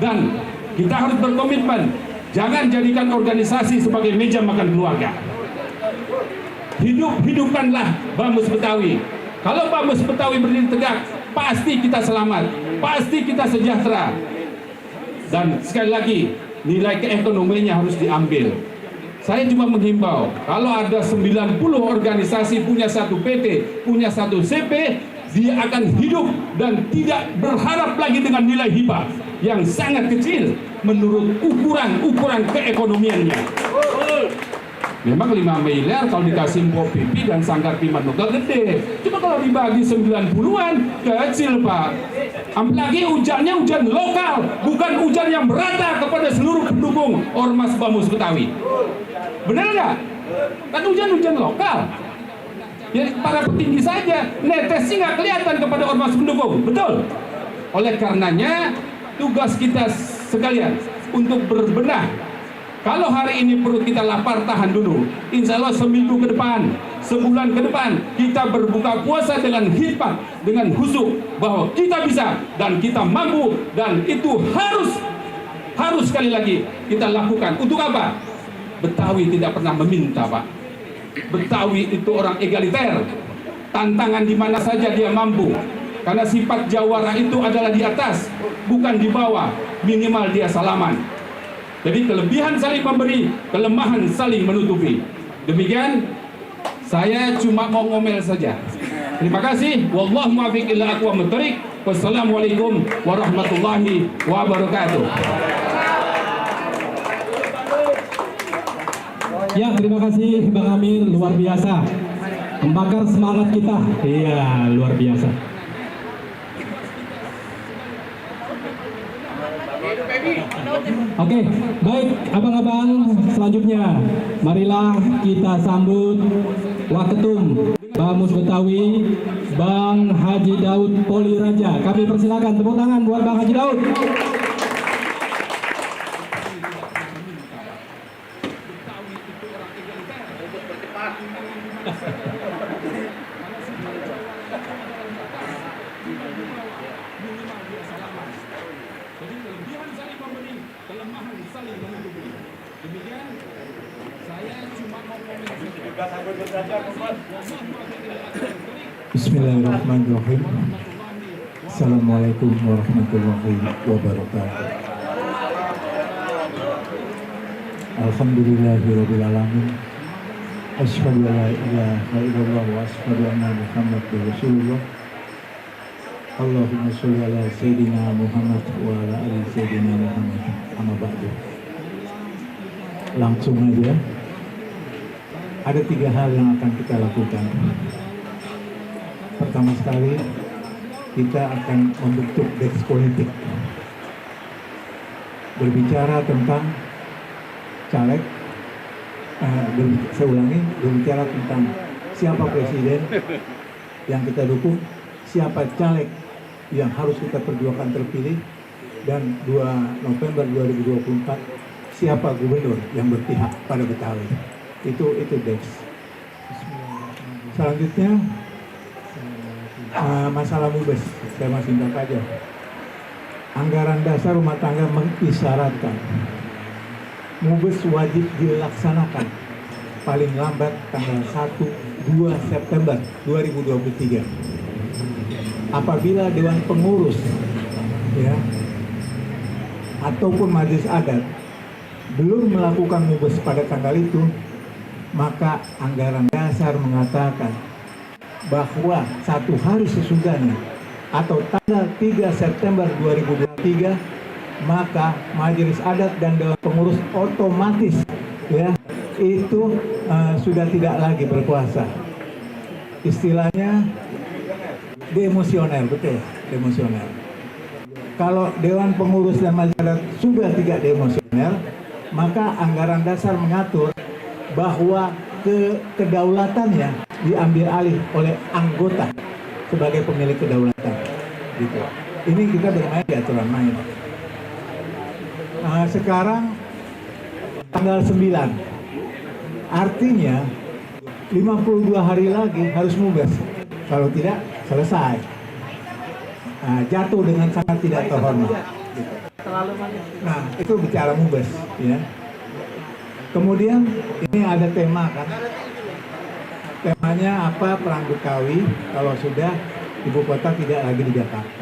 Dan kita harus berkomitmen, jangan jadikan organisasi sebagai meja makan keluarga. Hidupkanlah Bamus Betawi. Kalau Bamus Betawi berdiri tegak, pasti kita selamat, pasti kita sejahtera. Dan sekali lagi, nilai keekonomianya harus diambil. Saya cuma menghimbau, kalau ada 90 organisasi punya satu PT, punya satu CP, dia akan hidup dan tidak berharap lagi dengan nilai hibah yang sangat kecil menurut ukuran keekonomiannya. Memang 5 miliar kalau dikasih Mpok Pipi dan Sanggar Pimat Lokal gede. Cuma kalau dibagi 90-an, kecil Pak. Apalagi hujannya hujan lokal, bukan hujan yang merata kepada seluruh pendukung Ormas Bamus Betawi. Benar nggak? Kan hujan-hujan lokal. Ya para petinggi saja, netesnya nggak kelihatan kepada Ormas pendukung. Betul? Oleh karenanya, tugas kita sekalian untuk berbenah. Kalau hari ini perut kita lapar, tahan dulu. Insya Allah seminggu ke depan, sebulan ke depan, kita berbuka puasa dengan hikmat, dengan khusyuk bahwa kita bisa dan kita mampu, dan itu harus sekali lagi kita lakukan. Untuk apa? Betawi tidak pernah meminta, Pak. Betawi itu orang egaliter. Tantangan di mana saja dia mampu. Karena sifat jawara itu adalah di atas, bukan di bawah. Minimal dia salaman. Jadi kelebihan saling memberi, kelemahan saling menutupi. Demikian, saya cuma mau ngomel saja. Terima kasih. Wallahu muwaffiq ila aqwamit thoriq. Wassalamualaikum warahmatullahi wabarakatuh. Ya, terima kasih Bang Amir, luar biasa. Membakar semangat kita. Iya, luar biasa. Oke, baik abang-abang, selanjutnya marilah kita sambut Waketum Bamus Betawi, Bang Haji Daud Poliraja. Kami persilakan, tepuk tangan buat Bang Haji Daud. Demikian, saya cuma mau Bismillahirrahmanirrahim. Assalamualaikum warahmatullahi wabarakatuh. Alhamdulillahirabbil alamin. Asyhadu an la ilaha illallah wa asyhadu anna Muhammadar Rasulullah. Allahumma sholli ala sayyidina Muhammad wa ala ali sayyidina Muhammad. Amma ba'du. Langsung aja. Ada 3 hal yang akan kita lakukan. Pertama sekali, kita akan membentuk desk politik. Berbicara tentang caleg, saya ulangi, berbicara tentang siapa presiden yang kita dukung, siapa caleg yang harus kita perjuangkan terpilih, dan 2 November 2024 siapa gubernur yang berpihak pada Betawi. Itu desk. Selanjutnya masalah MUBES, saya masih singkat aja. Anggaran dasar rumah tangga mengisyaratkan MUBES wajib dilaksanakan paling lambat tanggal 1-2 September 2023. Apabila Dewan Pengurus ataupun Majelis Adat belum melakukan MUBES pada tanggal itu, maka anggaran dasar mengatakan bahwa 1 hari sesudahnya atau tanggal 3 September 2023, maka Majelis Adat dan Dewan Pengurus otomatis itu sudah tidak lagi berkuasa. Istilahnya demosioner, betul, demosioner. Kalau Dewan Pengurus dan Majelis Adat sudah tidak demosioner, maka anggaran dasar mengatur bahwa kedaulatannya diambil alih oleh anggota sebagai pemilik kedaulatan. Gitu. Ini kita bermain di aturan main. Sekarang tanggal 9, artinya 52 hari lagi harus MUBES. Kalau tidak, selesai. Jatuh dengan sangat tidak terhormat. Gitu. Nah, itu bicara MUBES, ya. Kemudian ini ada tema kan. Temanya apa? Perang Betawi kalau sudah ibu kota tidak lagi di Jakarta.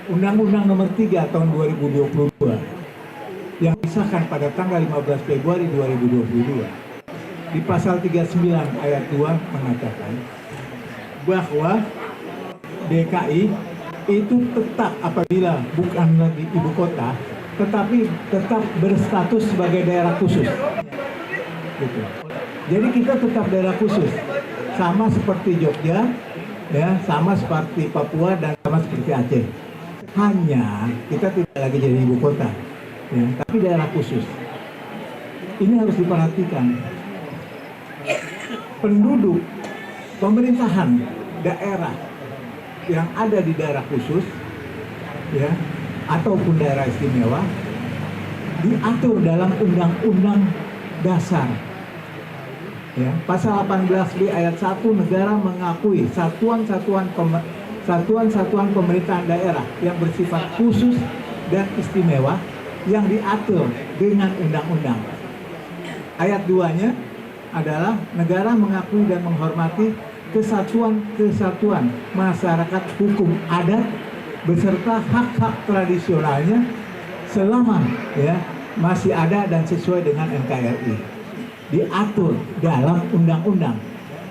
Undang-Undang Nomor 3 tahun 2022 yang disahkan pada tanggal 15 Februari 2022 di pasal 39 ayat 2 mengatakan bahwa DKI itu tetap apabila bukan lagi ibu kota, tetapi tetap berstatus sebagai daerah khusus. Gitu. Jadi kita tetap daerah khusus, sama seperti Jogja, sama seperti Papua dan sama seperti Aceh. Hanya kita tidak lagi jadi ibu kota, tapi daerah khusus. Ini harus diperhatikan. Penduduk pemerintahan daerah yang ada di daerah khusus, ataupun daerah istimewa diatur dalam Undang-Undang Dasar. Pasal 18B ayat 1, negara mengakui satuan-satuan pemerintahan daerah yang bersifat khusus dan istimewa yang diatur dengan undang-undang. Ayat 2-nya adalah negara mengakui dan menghormati kesatuan masyarakat hukum adat beserta hak-hak tradisionalnya selama masih ada dan sesuai dengan NKRI. Diatur dalam undang-undang.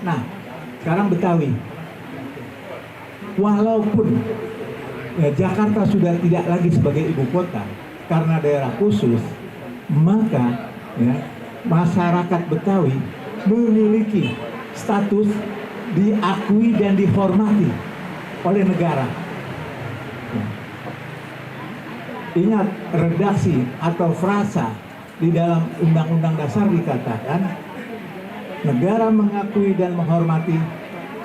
Nah, sekarang Betawi. Walaupun Jakarta sudah tidak lagi sebagai ibu kota karena daerah khusus, maka masyarakat Betawi memiliki status diakui dan dihormati oleh negara. Ingat, redaksi atau frasa di dalam Undang-Undang Dasar dikatakan negara mengakui dan menghormati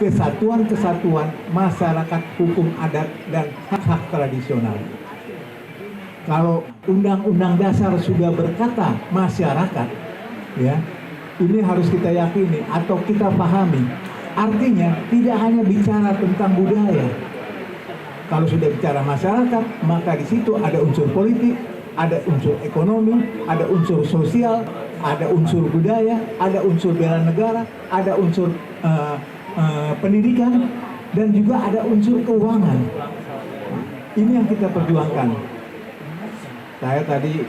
kesatuan-kesatuan masyarakat hukum adat dan hak-hak tradisional. Kalau Undang-Undang Dasar sudah berkata masyarakat, ini harus kita yakini atau kita pahami. Artinya tidak hanya bicara tentang budaya. Kalau sudah bicara masyarakat, maka di situ ada unsur politik, ada unsur ekonomi, ada unsur sosial, ada unsur budaya, ada unsur bela negara, ada unsur pendidikan, dan juga ada unsur keuangan. Ini yang kita perjuangkan. Saya tadi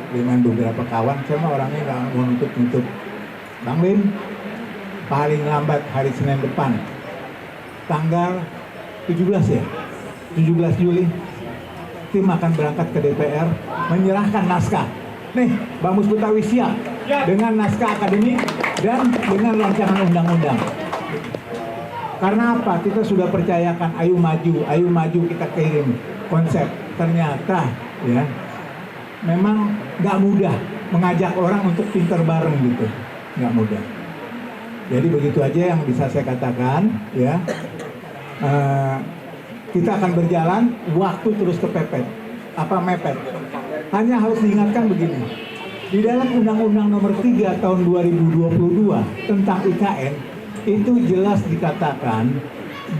dengan beberapa kawan, saya mah orangnya nggak mau nutup-nutup. Bang Lim, paling lambat hari Senin depan, tanggal 17 ya, 17 Juli, tim akan berangkat ke DPR menyerahkan naskah. Nih, Bamus Betawi siap dengan naskah akademik dan dengan rancangan undang-undang. Karena apa? Kita sudah percayakan, ayo maju kita kirim konsep. Ternyata ya, memang nggak mudah mengajak orang untuk pinter bareng gitu, nggak mudah. Jadi begitu aja yang bisa saya katakan ya. Kita akan berjalan, waktu terus kepepet, mepet. Hanya harus diingatkan begini, di dalam Undang-Undang Nomor 3 Tahun 2022 tentang IKN itu jelas dikatakan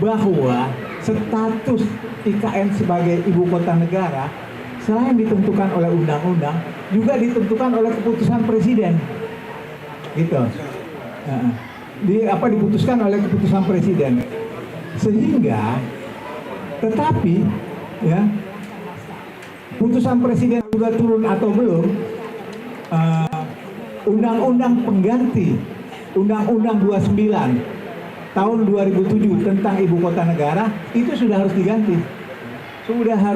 bahwa status IKN sebagai ibu kota negara selain ditentukan oleh undang-undang juga ditentukan oleh keputusan presiden, gitu. Diputuskan oleh keputusan presiden, sehingga tetapi ya putusan presiden sudah turun atau belum, undang-undang pengganti Undang-Undang 29 tahun 2007 tentang ibu kota negara itu sudah harus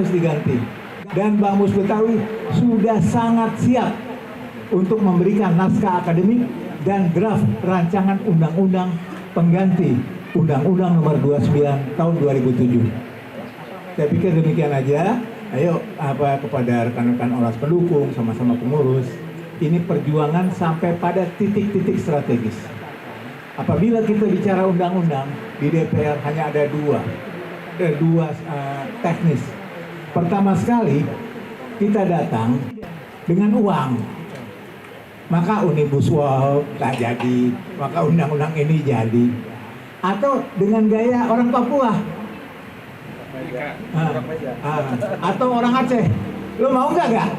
diganti. Dan Bamus Betawi sudah sangat siap untuk memberikan naskah akademik dan draft rancangan undang-undang pengganti Undang-Undang Nomor 29 tahun 2007. Saya pikir demikian aja. Ayo kepada rekan-rekan ormas pendukung, sama-sama pengurus, ini perjuangan sampai pada titik-titik strategis. Apabila kita bicara undang-undang di DPR hanya ada dua teknis. Pertama sekali kita datang dengan uang, maka Omnibus Law tak jadi, maka undang-undang ini jadi. Atau dengan gaya orang Papua, atau orang Aceh, lo mau nggak?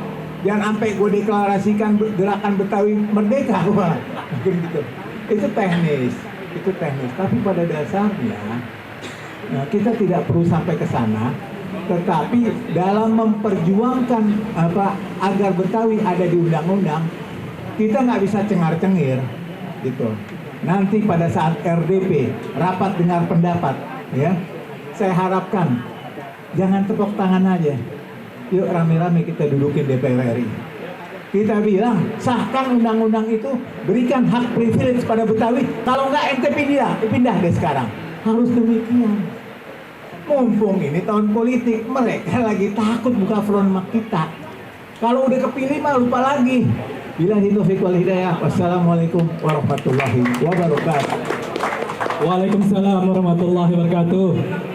Jangan sampai gue deklarasikan gerakan Betawi Merdeka, mungkin gitu. Itu teknis. Tapi pada dasarnya kita tidak perlu sampai ke sana. Tetapi dalam memperjuangkan agar Betawi ada di undang-undang, kita nggak bisa cengar-cengir, gitu. Nanti pada saat RDP, rapat dengar pendapat, ya, saya harapkan jangan tepuk tangan aja. Yuk rame-rame kita dudukin DPR RI. Kita bilang, sahkan undang-undang itu, berikan hak privilege pada Betawi. Kalau nggak ente pindah deh sekarang. Harus demikian. Mumpung ini tahun politik, mereka lagi takut buka front sama kita. Kalau udah kepilih mah lupa lagi. Billahi taufiq wal hidayah. Wassalamualaikum warahmatullahi wabarakatuh. Waalaikumsalam warahmatullahi wabarakatuh.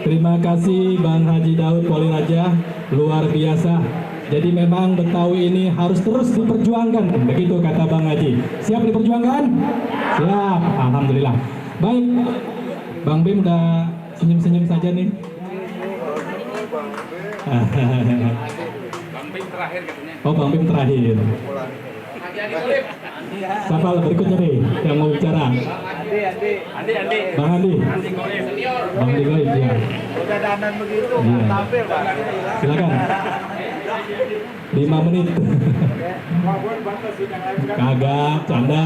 Terima kasih Bang Haji Daud Poli Raja, luar biasa. Jadi memang Betawi ini harus terus diperjuangkan, begitu kata Bang Haji. Siap diperjuangkan? Siap, alhamdulillah. Baik, Bang Bim udah senyum-senyum saja nih. Bang Bim terakhir katanya. Oh, Bang Bim terakhir. Siapa berikutnya nih yang mau bicara? Andi. Bang Andi. Bang Andi Goib, ya. Udah dandan begitu, Iya. tampil Pak. Silakan. 5 menit. Kagak, canda.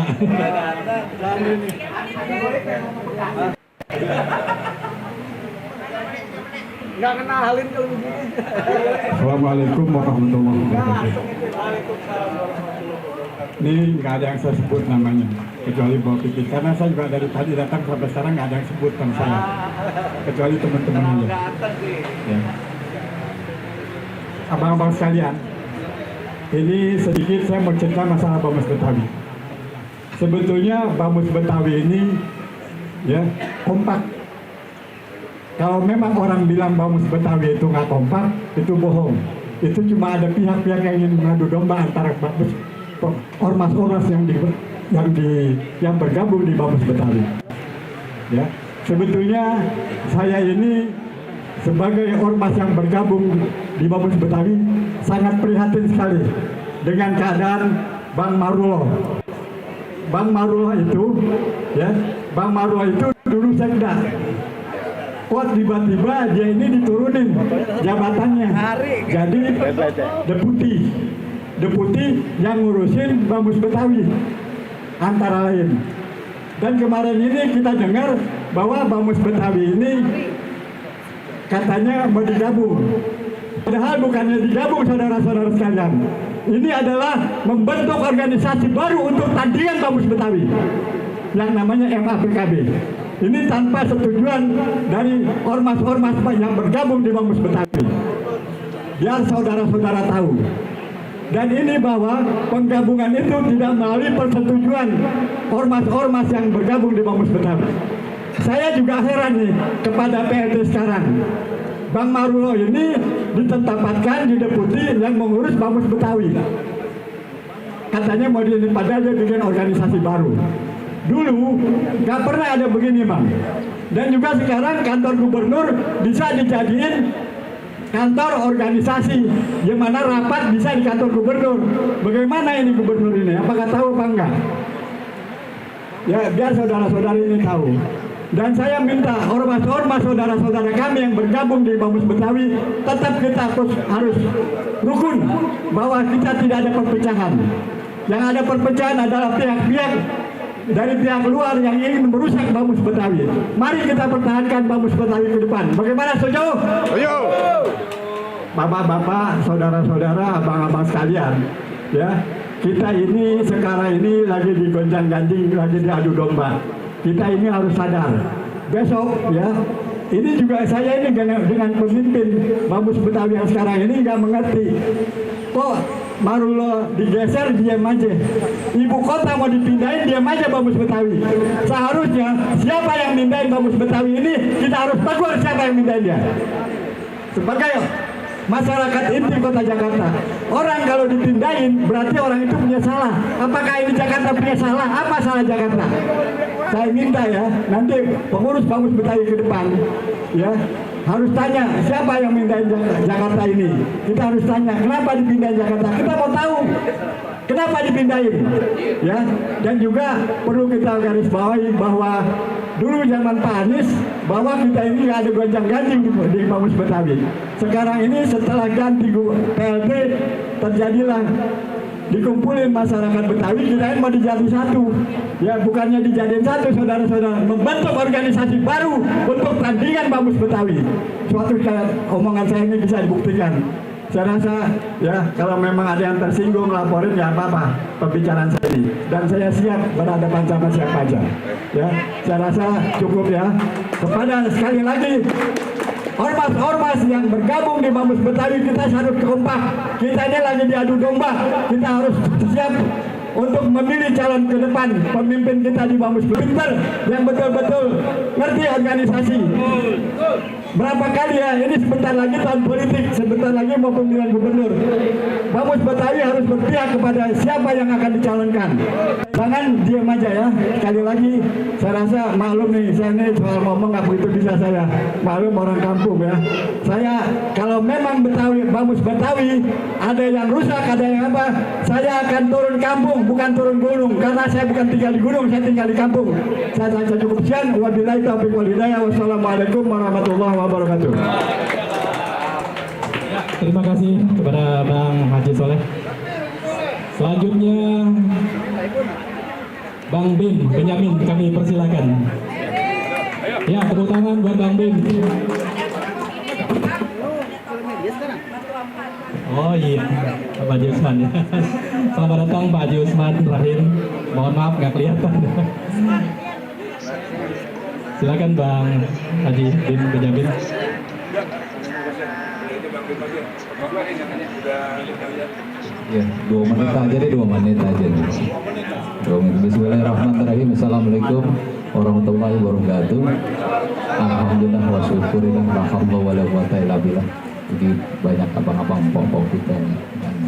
Nggak kenalin kalau begini. Assalamualaikum warahmatullahi wabarakatuh. Ini nggak ada yang saya sebut namanya, kecuali Bapak Pikir. Karena saya juga dari tadi datang sampai sekarang nggak ada yang sebutkan saya, kecuali teman-teman aja. Ya. Abang-abang sekalian, ini sedikit saya mau cerita masalah Bamus Betawi. Sebetulnya Bamus Betawi ini ya kompak. Kalau memang orang bilang Bamus Betawi itu nggak kompak, itu bohong. Itu cuma ada pihak-pihak yang ingin mengadu domba antara Bamus, ormas-ormas yang bergabung di Bamus Betawi. Ya, sebetulnya saya ini sebagai ormas yang bergabung di Bamus Betawi sangat prihatin sekali dengan keadaan Bang Marullah Bang Marullah itu, ya, Bang Marullah itu dulu sekda. Kok tiba-tiba dia ini diturunin jabatannya, jadi deputi yang ngurusin Bamus Betawi antara lain. Dan kemarin ini kita dengar bahwa Bamus Betawi ini katanya mau digabung. Padahal bukannya digabung, saudara-saudara sekalian. Ini adalah membentuk organisasi baru untuk tandingan Bamus Betawi yang namanya MAPKB. Ini tanpa setujuan dari ormas-ormas yang bergabung di Bamus Betawi. Biar saudara-saudara tahu. Dan ini bahwa penggabungan itu tidak melalui persetujuan ormas-ormas yang bergabung di Bamus Betawi. Saya juga heran nih kepada PLT sekarang. Bang Marullah ini ditempatkan di deputi yang mengurus Bamus Betawi. Katanya mau padahal dia bikin organisasi baru. Dulu nggak pernah ada begini, Bang. Dan juga sekarang kantor gubernur bisa dijadiin kantor organisasi, yang mana rapat bisa di kantor gubernur. Bagaimana ini gubernur ini? Apakah tahu apa enggak? Ya, biar saudara-saudara ini tahu. Dan saya minta ormas-ormas saudara-saudara kami yang bergabung di Bamus Betawi tetap kita harus rukun bahwa kita tidak ada perpecahan. Yang ada perpecahan adalah pihak-pihak dari pihak luar yang ingin merusak Bamus Betawi. Mari kita pertahankan Bamus Betawi ke depan. Bagaimana, setuju? Ayo. Bapak-bapak, saudara-saudara, abang-abang sekalian, ya, kita ini sekarang ini lagi digonjang-ganjing, lagi diadu domba. Kita ini harus sadar. Besok, ya, ini juga saya ini dengan pemimpin Bamus Betawi yang sekarang ini nggak mengerti. Kok Marullah digeser diam aja, ibu kota mau dipindahin diam aja Bamus Betawi. Seharusnya siapa yang mindahin Bamus Betawi ini kita harus tegur siapa yang mindahin dia. Sebagai masyarakat inti kota Jakarta, orang kalau dipindahin berarti orang itu punya salah. Apakah ini Jakarta punya salah? Apa salah Jakarta? Saya minta ya, nanti pengurus Bamus Betawi ke depan, ya, harus tanya siapa yang mindahin Jakarta ini. Kita harus tanya kenapa dipindahin Jakarta. Kita mau tahu kenapa dipindahin, ya. Dan juga perlu kita garis bawahi bahwa dulu zaman Pak Anies bahwa kita ini nggak ada gonjang-ganjing di Bamus Betawi. Sekarang ini setelah ganti PLT terjadilah dikumpulin masyarakat Betawi, kirain mau dijadi satu. Ya, bukannya dijadiin satu, saudara-saudara, membentuk organisasi baru untuk tandingan Bamus Betawi. Suatu omongan saya ini bisa dibuktikan. Saya rasa ya kalau memang ada yang tersinggung laporin ya apa-apa pembicaraan saya ini. Dan saya siap berhadapan sama siapa aja. Ya, saya rasa cukup ya. Kepada sekali lagi ormas-ormas yang bergabung di Bamus Betawi, kita harus kompak. Kita ini lagi diadu domba. Kita harus siap untuk memilih calon ke depan pemimpin kita di Bamus Betawi yang betul-betul ngerti organisasi. Berapa kali ya, ini sebentar lagi tahun politik, sebentar lagi mau pemilihan gubernur. Bamus Betawi harus berpihak kepada siapa yang akan dicalonkan. Jangan diam aja ya. Sekali lagi, saya rasa maklum nih, saya ini soal ngomong nggak begitu bisa saya. Maklum orang kampung ya. Saya kalau memang Betawi, Bamus Betawi ada yang rusak, ada yang apa, saya akan turun kampung, bukan turun gunung. Karena saya bukan tinggal di gunung, saya tinggal di kampung. Saya cukup sekian. Wabillahi taufiq wal hidayah. Wassalamualaikum warahmatullahi wabarakatuh. Terima kasih kepada Bang Haji Soleh. Selanjutnya Bang Bim Benyamin, kami persilakan. Ya, tepuk tangan buat Bang Bim. Oh iya, Pak Haji Usman ya. Selamat datang Pak Haji Usman Rahim. Mohon maaf nggak kelihatan. Silakan Bang Haji Bim Benyamin. Ya, 2 menit aja deh, 2 menit aja. Bismillahirrahmanirrahim. Assalamualaikum warahmatullahi wabarakatuh. Alhamdulillah wa syukurillah la haula wala quwata illa billah. Jadi banyak abang-abang pokok kita nih.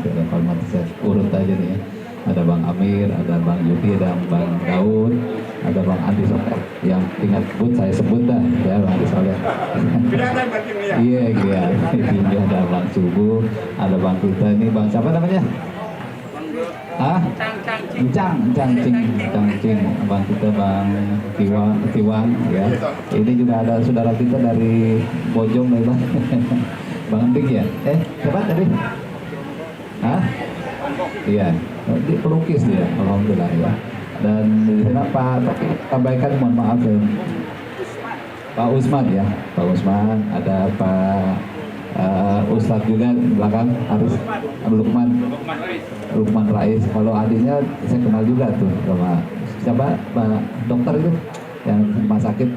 Dan kalau saya urut aja nih ya. Ada Bang Amir, ada Bang Yudi, ada Bang Daud, ada Bang Andi Soleh. Yang tinggal sebut saya sebut dah ya, Bang Andi Soleh. Iya, iya. Ada Bang Subuh, ada Bang Kuta ini, Bang siapa namanya? Ah, cing, abang kita Bang Tiwan ya. Ini juga ada saudara kita dari Bojong nih Bang. Bang Dik ya? Siapa tadi? Hah? Iya, dia pelukis dia, alhamdulillah ya. Dan di sana Pak, tapi tambahkan mohon maaf ya. Pak Usman ya, Pak Usman, ada Pak Ustadz juga di belakang, harus Lukman Rais. Kalau adiknya saya kenal juga tuh sama siapa Pak dokter itu yang rumah sakit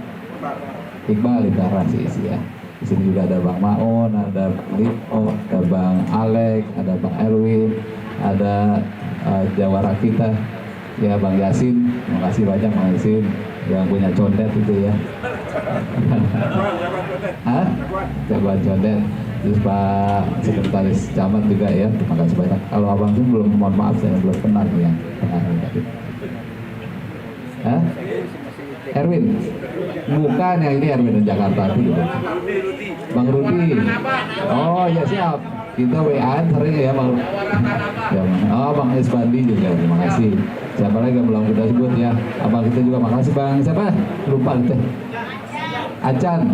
Iqbal itu Rasis ya. Di sini juga ada Bang Maon, ada Bang Lito, ada Bang Alek, ada Bang Erwin, ada jawara kita ya Bang Yasin. Terima kasih banyak Bang Yasin yang punya condet itu ya. Hah? Jagoan condet. Terus Pak Sekretaris Camat juga ya, terima kasih banyak. Kalau abang itu belum, mohon maaf saya belum kenal ya. Hah? Erwin? Bukan, yang ini Erwin dari Jakarta itu juga. Bang Rudi. Oh ya siap. Kita WA-an sering ya Bang. Ya, oh Bang Esbandi juga, terima kasih. Siapa lagi yang belum kita sebut ya? Abang kita juga makasih Bang. Siapa? Lupa kita. Acan,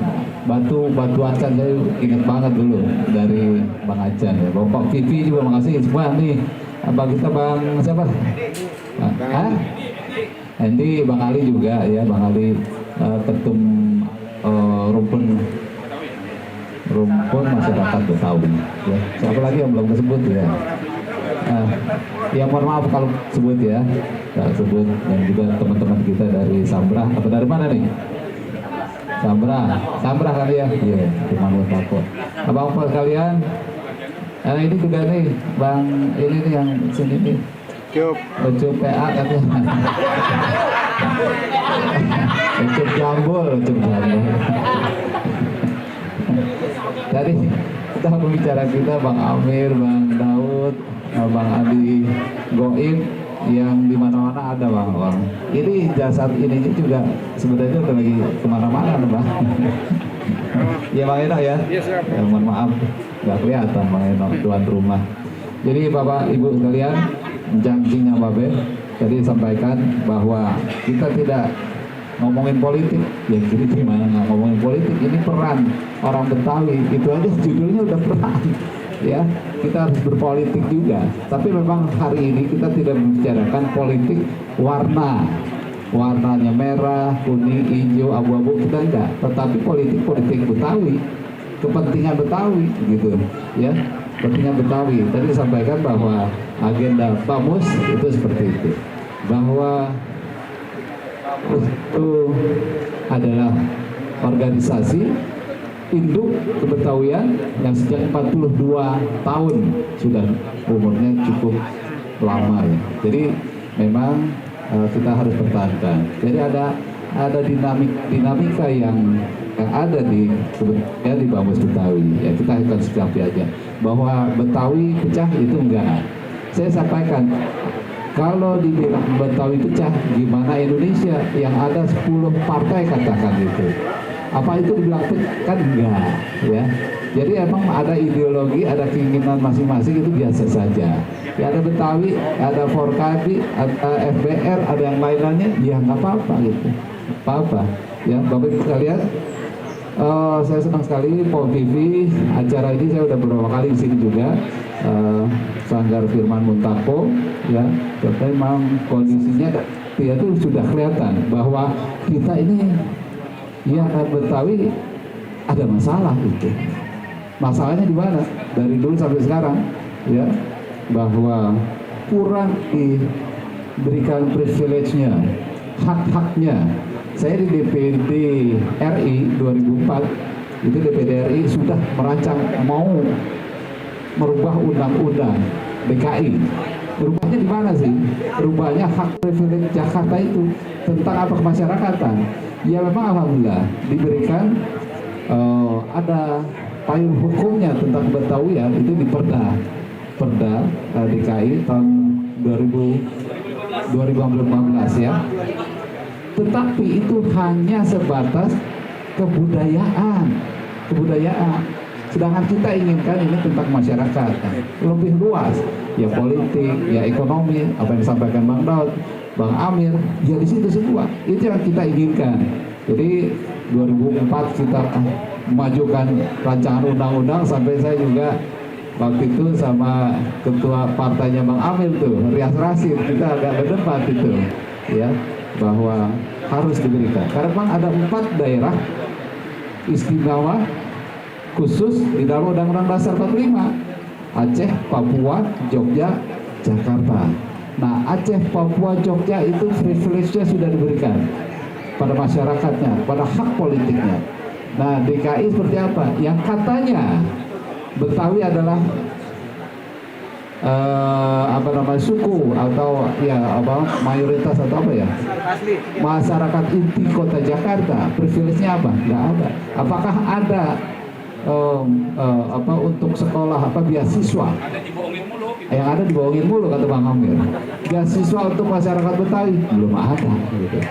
batu Acan saya ingat banget dulu dari Bang Acan ya. Bapak Vivi juga makasih semua nih. Abang kita Bang siapa? Hah? Nanti Bang Ali juga ya, Bang Ali ketum rumpun masyarakat Betawi ya. Siapa lagi yang belum disebut ya? Ya mohon maaf kalau sebut ya, sebut. Dan juga teman-teman kita dari Sambra, atau dari mana nih? Sambra kali ya? Iya, cuma buat takut. Abang-abang kalian, ini juga nih, Bang, ini nih yang sini nih. Ucup PA katanya. Ucup jambul. Tadi kita pembicara kita Bang Amir, Bang Daud, Bang Adi Goib, yang di mana-mana ada Bang. Ini jasad ini juga sebenarnya udah lagi kemana-mana Bang. Ya Bang Eno ya. Ya mohon maaf nggak kelihatan Bang Eno tuan rumah. Jadi Bapak Ibu sekalian, janjinya Babe tadi sampaikan bahwa kita tidak ngomongin politik. Ya jadi gimana nggak ngomongin politik? Ini peran orang Betawi, itu aja judulnya udah peran. Ya, kita harus berpolitik juga. Tapi memang hari ini kita tidak membicarakan politik warnanya merah, kuning, hijau, abu-abu, kita enggak. Tetapi politik Betawi, kepentingan Betawi gitu ya. Kepentingan Betawi. Tadi disampaikan bahwa agenda BAMUS itu seperti itu. Bahwa itu adalah organisasi induk kebetawian yang sejak 42 tahun sudah umurnya cukup lama ya. Jadi memang kita harus pertahankan. Jadi ada dinamika yang ada di BAMUS Betawi. Ya kita akan sikapi aja bahwa Betawi pecah itu enggak. Saya sampaikan kalau dibilang Betawi pecah, gimana Indonesia yang ada 10 partai katakan itu? Apa itu dibilang kan enggak ya. Jadi emang ada ideologi, ada keinginan masing-masing, itu biasa saja ya. Ada Betawi, ada Forkadi, ada FBR, ada yang lainnya, ya nggak apa-apa gitu, apa-apa ya. Bapak Ibu sekalian, saya senang sekali Pol TV acara ini. Saya udah beberapa kali di sini juga, Sanggar Firman Muntako ya. Tapi memang kondisinya ya itu sudah kelihatan bahwa kita ini ya Betawi ada masalah itu. Masalahnya di mana? Dari dulu sampai sekarang ya, bahwa kurang diberikan privilege-nya, hak-haknya. Saya di DPD RI 2004 itu DPD RI sudah merancang mau merubah undang-undang DKI. Rubahnya di mana sih? Rubahnya hak privilege Jakarta itu tentang apa kemasyarakatan. Ya memang alhamdulillah diberikan ada payung hukumnya tentang Betawian itu di Perda DKI tahun 2015 ya. Tetapi itu hanya sebatas kebudayaan. Sedangkan kita inginkan ini tentang masyarakat, lebih luas, ya politik, ya ekonomi, apa yang disampaikan Bang Daud, Bang Amir, ya di situ semua. Itu yang kita inginkan. Jadi 2004 kita memajukan rancangan undang-undang, sampai saya juga waktu itu sama ketua partainya Bang Amir tuh, Rias Rasid, kita agak berdebat itu, ya, bahwa harus diberikan. Karena memang ada 4 daerah istimewa khusus di dalam Undang-Undang Dasar 45, Aceh, Papua, Jogja, Jakarta. Nah, Aceh, Papua, Jogja itu privilege-nya sudah diberikan pada masyarakatnya, pada hak politiknya. Nah, DKI seperti apa? Yang katanya Betawi adalah suku atau ya mayoritas atau apa ya, masyarakat inti kota Jakarta. Privilege-nya apa? Nggak ada. Apakah ada untuk sekolah beasiswa? Yang ada dibohongin mulu kata Bang Amir. Beasiswa untuk masyarakat Betawi belum ada gitu.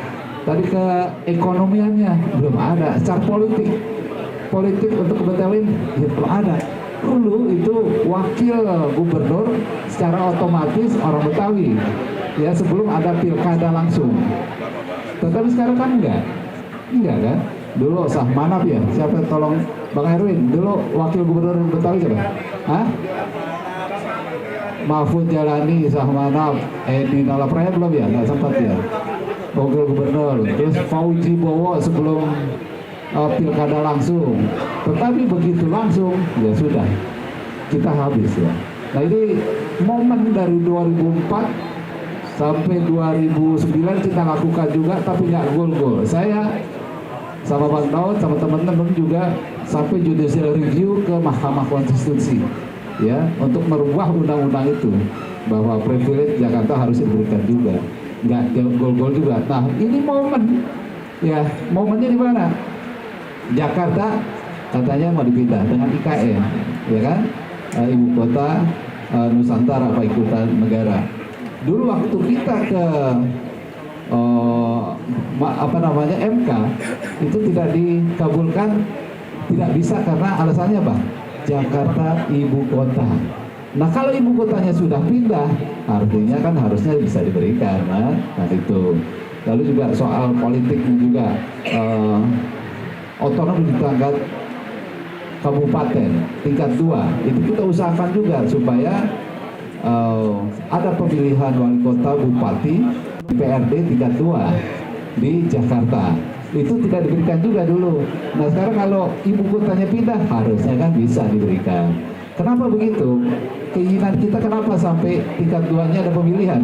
Tadi ke ekonomiannya belum ada. Secara politik untuk Betawi ya belum ada. Dulu itu wakil gubernur secara otomatis orang Betawi, ya, sebelum ada pilkada langsung. Tetapi sekarang kan enggak kan? Dulu Sahmanap ya, siapa tolong Bang Erwin, dulu wakil gubernur Betawi siapa? Hah? Mahfud Jalani, Sahmanap, Edi Nalapraya belum ya? Nggak sempat ya? Wakil gubernur, terus Fauji Bowo sebelum pilkada langsung. Tetapi begitu langsung, ya sudah, kita habis ya. Nah, ini momen dari 2004 sampai 2009 kita lakukan juga, tapi nggak gol-gol. Saya sama Bang Daud, sama teman-teman juga sampai judicial review ke Mahkamah Konstitusi, ya, untuk merubah undang-undang itu, bahwa privilege Jakarta harus diberikan juga, nggak gol-gol juga. Nah, ini momen, ya, momennya di mana? Jakarta katanya mau dipindah dengan IKN, ya kan, ibu kota Nusantara apa ibu kota negara. Dulu waktu kita ke MK itu tidak dikabulkan, tidak bisa karena alasannya apa? Jakarta ibu kota. Nah, kalau ibu kotanya sudah pindah, artinya kan harusnya bisa diberikan, nah itu. Lalu juga soal politiknya juga, otonomi di tingkat kabupaten tingkat 2 itu kita usahakan juga supaya ada pemilihan wali kota, bupati, DPRD tingkat 2 di Jakarta. Itu tidak diberikan juga dulu. Nah, sekarang kalau ibu kotanya pindah, harusnya kan bisa diberikan. Kenapa begitu? Keinginan kita kenapa sampai tingkat 2-nya ada pemilihan?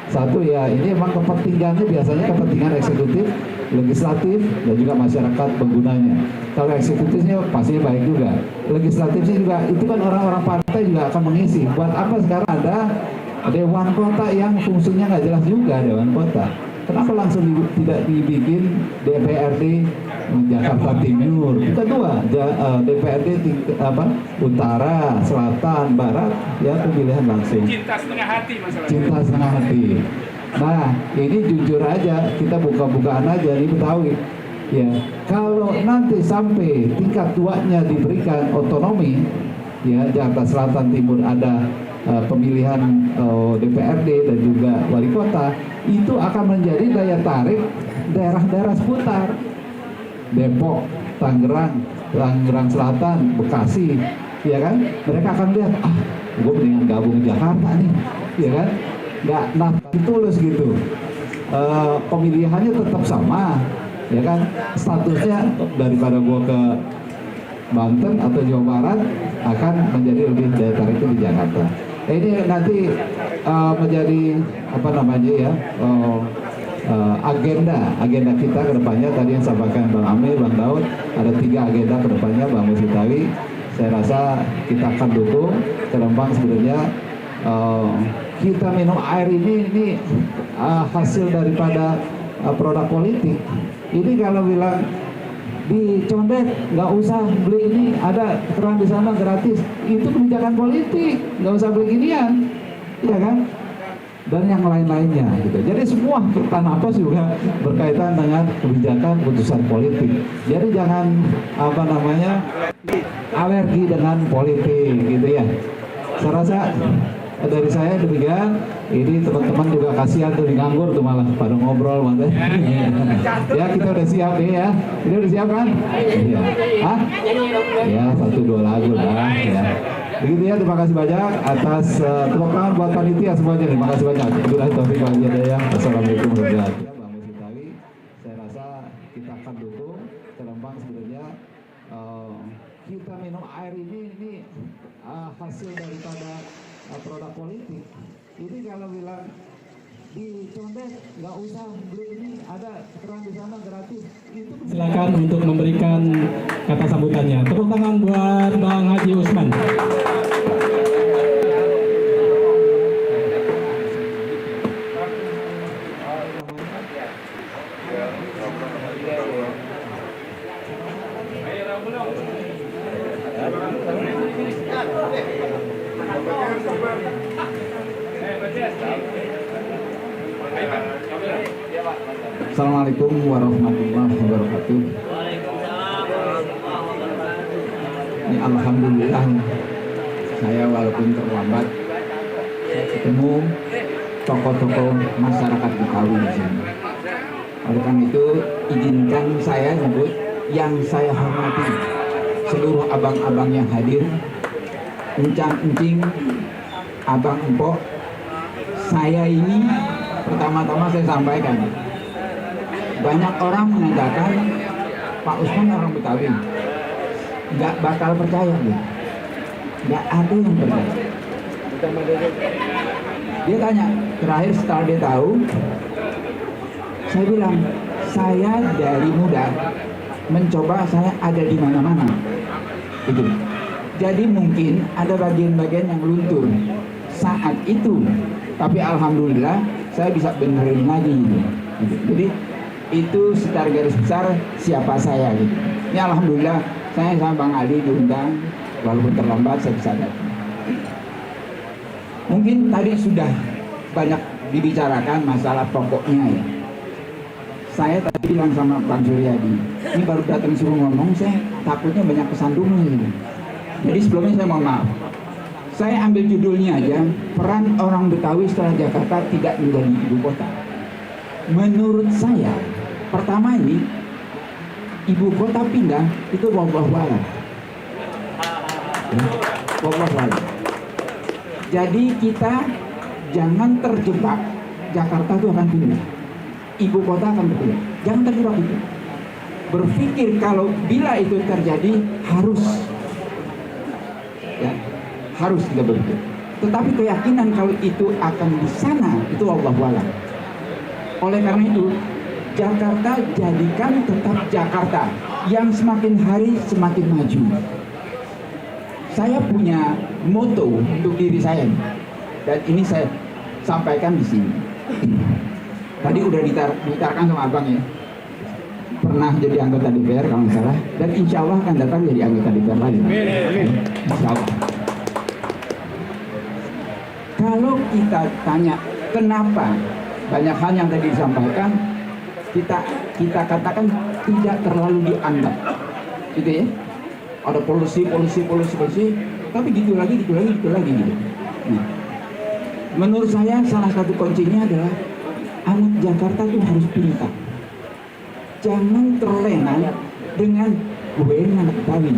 Satu, ya, ini memang kepentingannya biasanya kepentingan eksekutif, legislatif, dan juga masyarakat penggunanya. Kalau eksekutifnya pastinya baik juga, legislatifnya juga, itu kan orang-orang partai juga akan mengisi. Buat apa sekarang ada dewan kota yang fungsinya nggak jelas juga, dewan kota? Kenapa langsung tidak dibikin DPRD Jakarta Timur? Kita 2, DPRD Utara, Selatan, Barat, ya, pemilihan langsung. Cinta setengah hati masalahnya. Cinta setengah hati. Nah, ini jujur aja, kita buka-bukaan aja di Betawi. Ya, kalau nanti sampai tingkat 2-nya diberikan otonomi, ya, Jakarta Selatan Timur ada pemilihan DPRD dan juga wali kota, itu akan menjadi daya tarik daerah-daerah seputar. Depok, Tangerang Selatan, Bekasi, ya kan? Mereka akan lihat, gue mendingan gabung Jakarta nih, ya kan? Nggak tulus gitu. Pemilihannya tetap sama, ya kan? Statusnya daripada gue ke Banten atau Jawa Barat akan menjadi lebih daya tarik di Jakarta. Ini nanti menjadi agenda kita ke depannya. Tadi yang sampaikan Bang Amir, Bang Daud, ada 3 agenda ke depannya Bang Musitawi. Saya rasa kita akan dukung ke depan. Sebenarnya kita minum air ini hasil daripada produk politik. Ini kalau bilang di Condet nggak usah beli ini, ada keran di sana gratis, itu kebijakan politik, nggak usah beli ginian, ya kan? dan yang lain-lainnya gitu. Jadi semua Tanapos juga berkaitan dengan kebijakan putusan politik. Jadi jangan alergi dengan politik gitu ya. Saya rasa dari saya demikian. Ini teman-teman juga kasihan tuh nganggur tuh malah pada ngobrol mantan. Ya kita udah siap nih ya. Kita udah siap kan? Iya. Hah? Ya 1-2 lagu lah ya. Begitu ya, terima kasih banyak atas tepuk tangan buat panitia semuanya. Terima kasih banyak. Wabillahi taufiq wal hidayah. Assalamualaikum warahmatullahi wabarakatuh. Bang Musitawi, saya rasa kita akan dukung Terembang sebenarnya kita minum air ini hasil daripada produk politik. Ini kalau bilang di Condet nggak usah beli ini, ada keterangan di sana gratis. Itu Silakan untuk memberikan kata sambutannya. Tepuk tangan buat Bang Haji Usman. Assalamualaikum warahmatullahi wabarakatuh. Ini alhamdulillah saya walaupun terlambat saya ketemu tokoh-tokoh masyarakat Betawi di sini. Oleh karena itu izinkan saya nyebut yang saya hormati seluruh abang-abang yang hadir, encang-encing, abang empok. Saya ini pertama-tama saya sampaikan, banyak orang mengatakan Pak Usman orang Betawi, nggak bakal percaya dia, nggak ada yang percaya. Dia tanya, terakhir setelah dia tahu, saya bilang, saya dari muda mencoba, saya ada di mana-mana, gitu. Jadi mungkin ada bagian-bagian yang luntur saat itu, tapi alhamdulillah saya bisa benerin lagi gitu. Jadi itu secara garis besar siapa saya gitu. Ini alhamdulillah saya sama Bang Ali diundang, walaupun terlambat saya bisa datang. Mungkin tadi sudah banyak dibicarakan masalah pokoknya ya. Saya tadi bilang sama Bang Suryadi, ini baru datang suruh ngomong, saya takutnya banyak kesandungnya gitu. Jadi sebelumnya saya mohon maaf. Saya ambil judulnya aja, peran orang Betawi setelah Jakarta tidak menjadi ibu kota. Menurut saya, pertama ini, ibu kota pindah, itu wallahu a'lam. Wallahu a'lam. Jadi kita jangan terjebak, Jakarta itu akan pindah. Ibu kota akan pindah. Jangan terjebak itu. Berpikir kalau bila itu terjadi, harus. Ya. Harus kita berpikir. Tetapi keyakinan kalau itu akan di sana itu wallahu a'lam. Oleh karena itu Jakarta jadikan tetap Jakarta yang semakin hari semakin maju. Saya punya moto untuk diri saya dan ini saya sampaikan di sini. Tadi udah ditarkan sama abang ya. Pernah jadi anggota DPR kalau nggak salah dan insya Allah akan datang jadi anggota DPR lagi. Insya Allah. Kalau kita tanya kenapa banyak hal yang tadi disampaikan, kita katakan tidak terlalu dianggap, gitu ya. Ada polusi, tapi gitu lagi gitu. Nah, menurut saya salah satu kuncinya adalah anak Jakarta itu harus pintar. Jangan terlena dengan gue anak Betawi.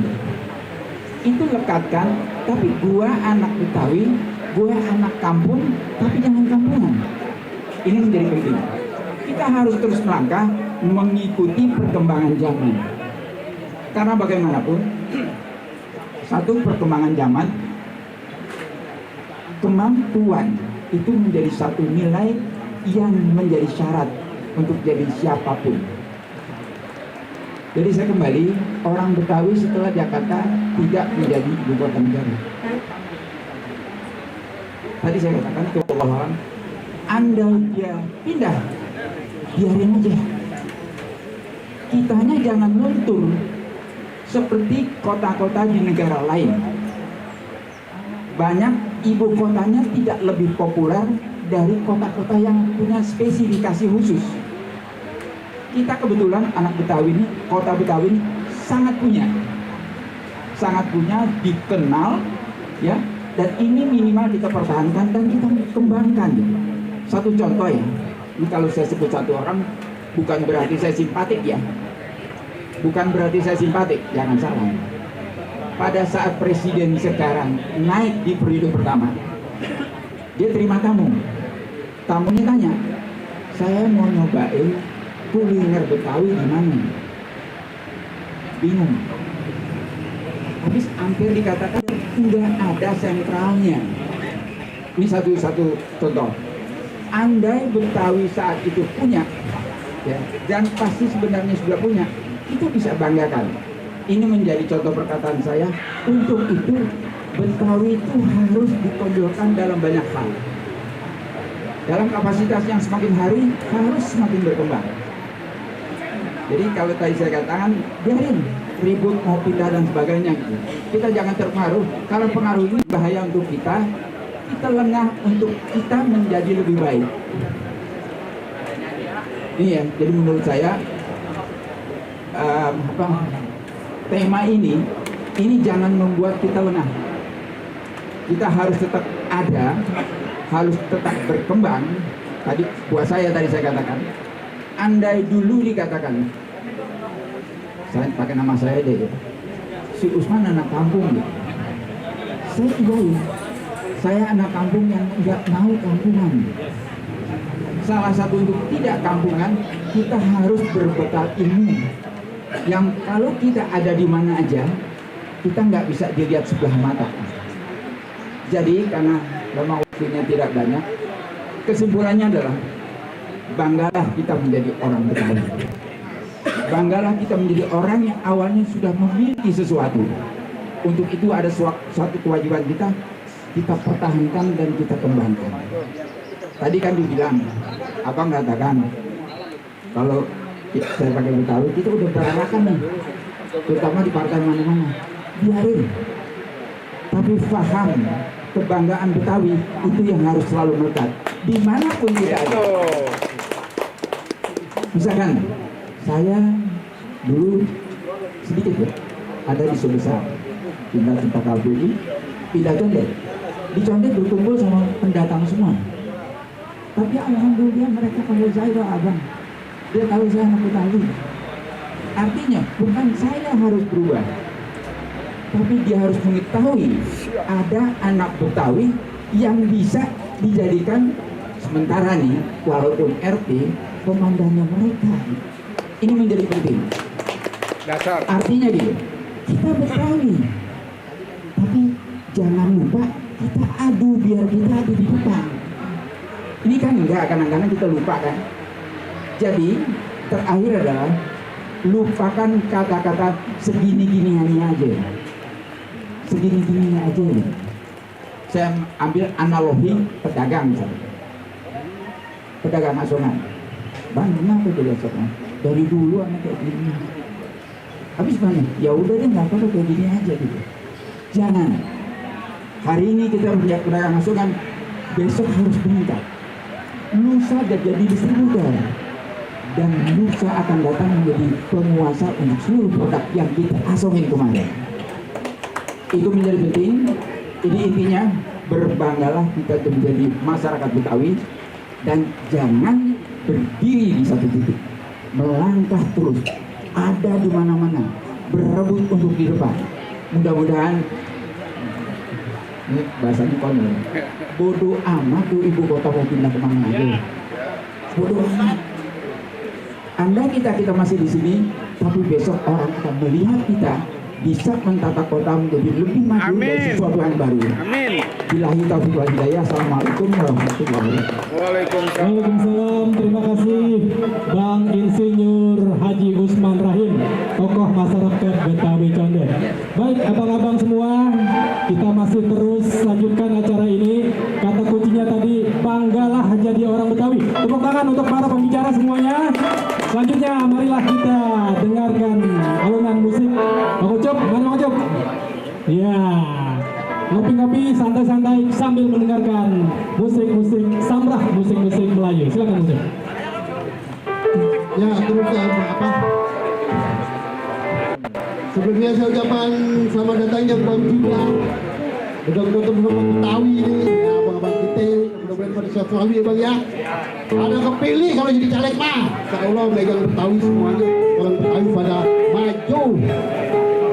Itu lekatkan, tapi gua anak Betawi. Gue anak kampung, tapi jangan kampungan. Ini menjadi penting. Kita harus terus melangkah mengikuti perkembangan zaman. Karena bagaimanapun, satu perkembangan zaman, kemampuan itu menjadi satu nilai yang menjadi syarat untuk jadi siapapun. Jadi saya kembali, orang Betawi setelah Jakarta tidak menjadi ibu kota negara. Tadi saya katakan ke orang, andai dia pindah, biarin aja. Kitanya jangan luntur seperti kota-kota di negara lain. Banyak ibu kotanya tidak lebih populer dari kota-kota yang punya spesifikasi khusus. Kita kebetulan anak Betawi ini, kota Betawi ini sangat punya, dikenal, ya. Dan ini minimal kita pertahankan dan kita kembangkan. Satu contoh ya, ini kalau saya sebut satu orang, bukan berarti saya simpatik ya, jangan salah. Pada saat presiden sekarang naik di periode pertama, dia terima tamunya tanya, saya mau nyobain kuliner Betawi di mana? Bingung. Habis hampir dikatakan tidak ada sentralnya. Ini satu contoh. Andai Betawi saat itu punya, ya, dan pasti sebenarnya sudah punya, itu bisa banggakan. Ini menjadi contoh perkataan saya. Untuk itu Betawi itu harus ditonjolkan dalam banyak hal. Dalam kapasitas yang semakin hari harus semakin berkembang. Jadi kalau tadi saya katakan, biarin ribut mau pindah dan sebagainya gitu. Kita jangan terpengaruh. Kalau pengaruh ini bahaya untuk kita lengah untuk kita menjadi lebih baik. Ini ya, jadi menurut saya tema ini jangan membuat kita lengah. Kita harus tetap ada, harus tetap berkembang. Tadi buat saya katakan, andai dulu dikatakan, saya pakai nama saya deh, si Usman anak kampung gitu. Saya tidak, saya anak kampung yang nggak mau kampungan. Salah satu untuk tidak kampungan, kita harus berbekal ilmu yang kalau kita ada di mana aja, kita nggak bisa dilihat sebelah mata. Jadi karena memang waktunya tidak banyak, kesimpulannya adalah banggalah kita menjadi orang Betawi. Banggalah kita menjadi orang yang awalnya sudah memiliki sesuatu. Untuk itu ada suatu kewajiban kita pertahankan dan kita kembangkan. Tadi kan dibilang, abang katakan kalau saya pakai Betawi, kita udah beranakan nih, terutama di partai mana-mana. Biarin, tapi paham kebanggaan Betawi itu yang harus selalu melekat dimanapun kita ada. Misalkan saya dulu sedikit ya, ada di Sebesar, pindah tempat Kalbudi, pindah Condet. Di Condet berkumpul sama pendatang semua. Tapi alhamdulillah mereka panggil saya abang. Dia tahu saya anak Betawi. Artinya bukan saya harus berubah, tapi dia harus mengetahui ada anak Betawi yang bisa dijadikan sementara nih, walaupun RT, komandannya mereka. Ini menjadi penting. Dasar. Artinya gitu, kita Betawi, tapi jangan lupa kita adu biar kita ada di depan. Ini kan enggak, kadang-kadang kita lupa kan. Jadi terakhir adalah lupakan kata-kata segini-giniannya aja. Segini-gininya aja. Saya ambil analogi pedagang misalnya. Pedagang asongan. Bang, kenapa jadi asongan? Dari dulu anak kayak gini. Habis mana? Ya udah deh, nggak apa-apa kayak gini aja gitu. Jangan. Hari ini kita punya pedagang asongan, besok harus meningkat. Lusa jadi distributor. Dan lusa akan datang menjadi penguasa untuk seluruh produk yang kita asongin kemarin. Itu menjadi penting. Ini intinya, berbanggalah kita menjadi masyarakat Betawi dan jangan berdiri di satu titik, melangkah terus, ada di mana-mana, berebut untuk di depan. Mudah-mudahan ini bahasanya konyol. Bodoh amat tuh ibu kota mau pindah kemana aja. Bodoh amat. Andai kita masih di sini, tapi besok orang akan melihat kita bisa mentata kota menjadi lebih maju dari sesuatu yang baru. Amin. Billahi taufiq wal hidayah. Assalamualaikum warahmatullahi wabarakatuh. Waalaikumsalam. Terima kasih Bang Insinyur Haji Usman Rahim, tokoh masyarakat Betawi Condet. Baik abang-abang semua, kita masih terus lanjutkan acara ini. Kata kuncinya tadi, banggalah jadi orang Betawi. Tepuk tangan untuk para pembicara semuanya. Selanjutnya marilah kita dengarkan alunan musik. Bang Ucup, mana Bang Ucup? Ya, ngopi-ngopi santai-santai sambil mendengarkan musik-musik samrah, musik-musik Melayu. Silakan musik. Ya, terus apa? Sebelumnya saya ucapkan selamat datang yang baru juga. Mudah-mudahan teman-teman Betawi ini, ya abang-abang kita, mudah-mudahan pada sehat selalu ya bang ya. Ada kepilih kalau jadi caleg mah, insya Allah megang Betawi semuanya, orang Betawi pada maju.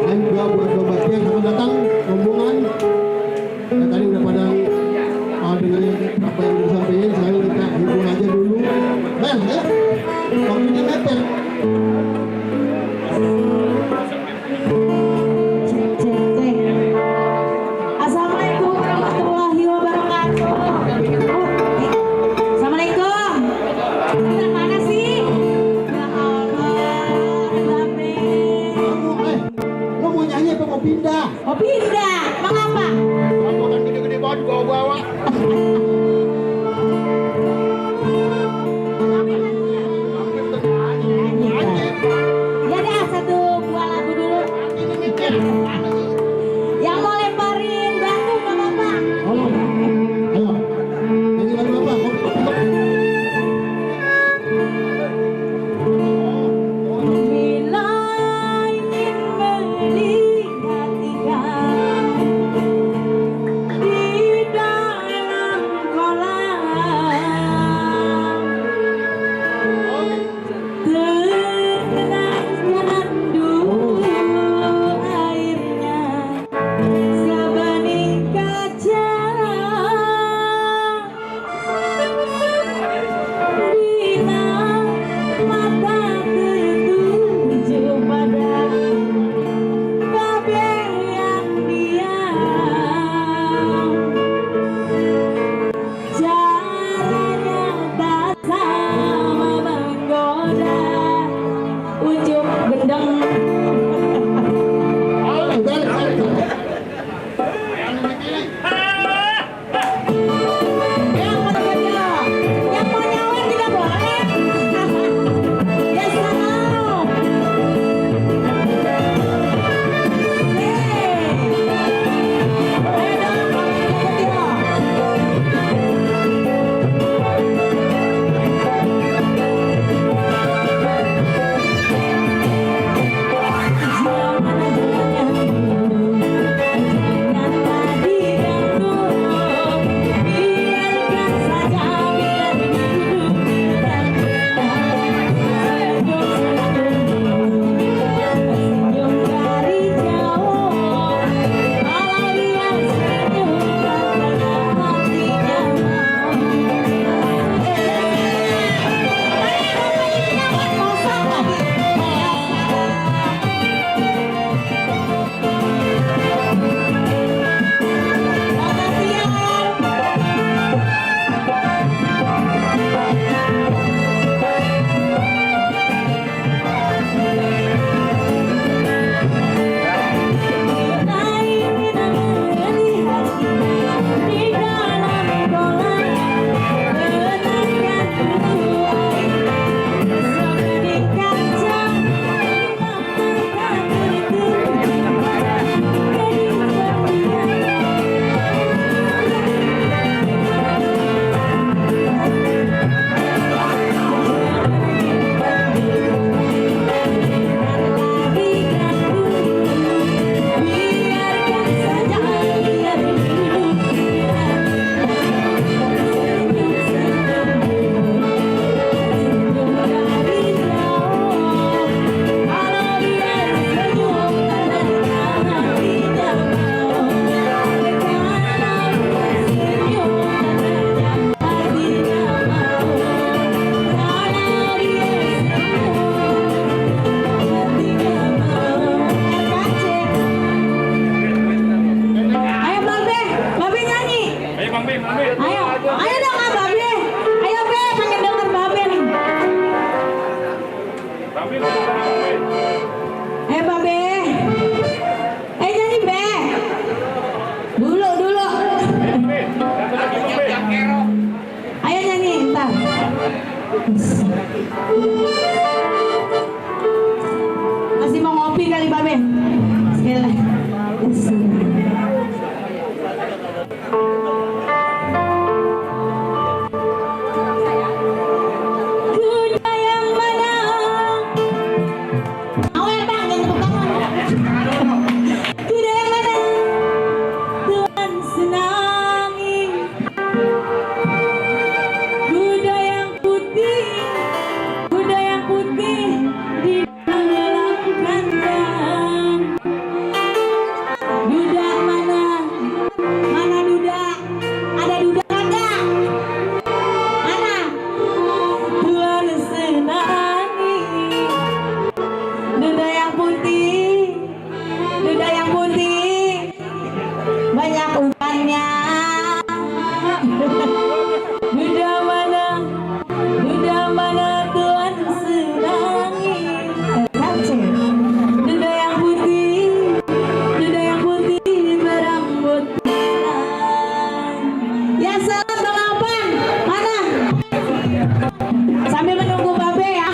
Dan juga buat bapak yang selamat datang, rombongan. Ya, tadi udah pada dengerin apa yang disampaikan, saya minta hibur aja dulu. Ben, ya, waktunya mepet. Assalamualaikum warahmatullahi wabarakatuh. Assalamualaikum. Yang mana sih? Ya Allah, Lo mau nyanyi apa mau pindah? mau pindah, mengapa? Kamu kan gede-gede banget bawa-bawa. Ya dah, satu buah lagu dulu. Yang mau lemparin batu nggak apa-apa. Ayo, nyanyi lagu apa? Bila ingin melihat ikan di dalam kolam, terkenangkan dulu airnya sebening kaca. Bila mata tertuju pada babe yang diam, caranya tak sama menggoda ujung gendeng. Yang mau nyawer tidak boleh. Ya salah. Ayo dong, Masih mau ngopi kali Babe? Sekali lagi. Duda mana Tuhan senangi. Duda yang putih berambut pirang. Ya salam balapan mana? Sambil menunggu Babe ya.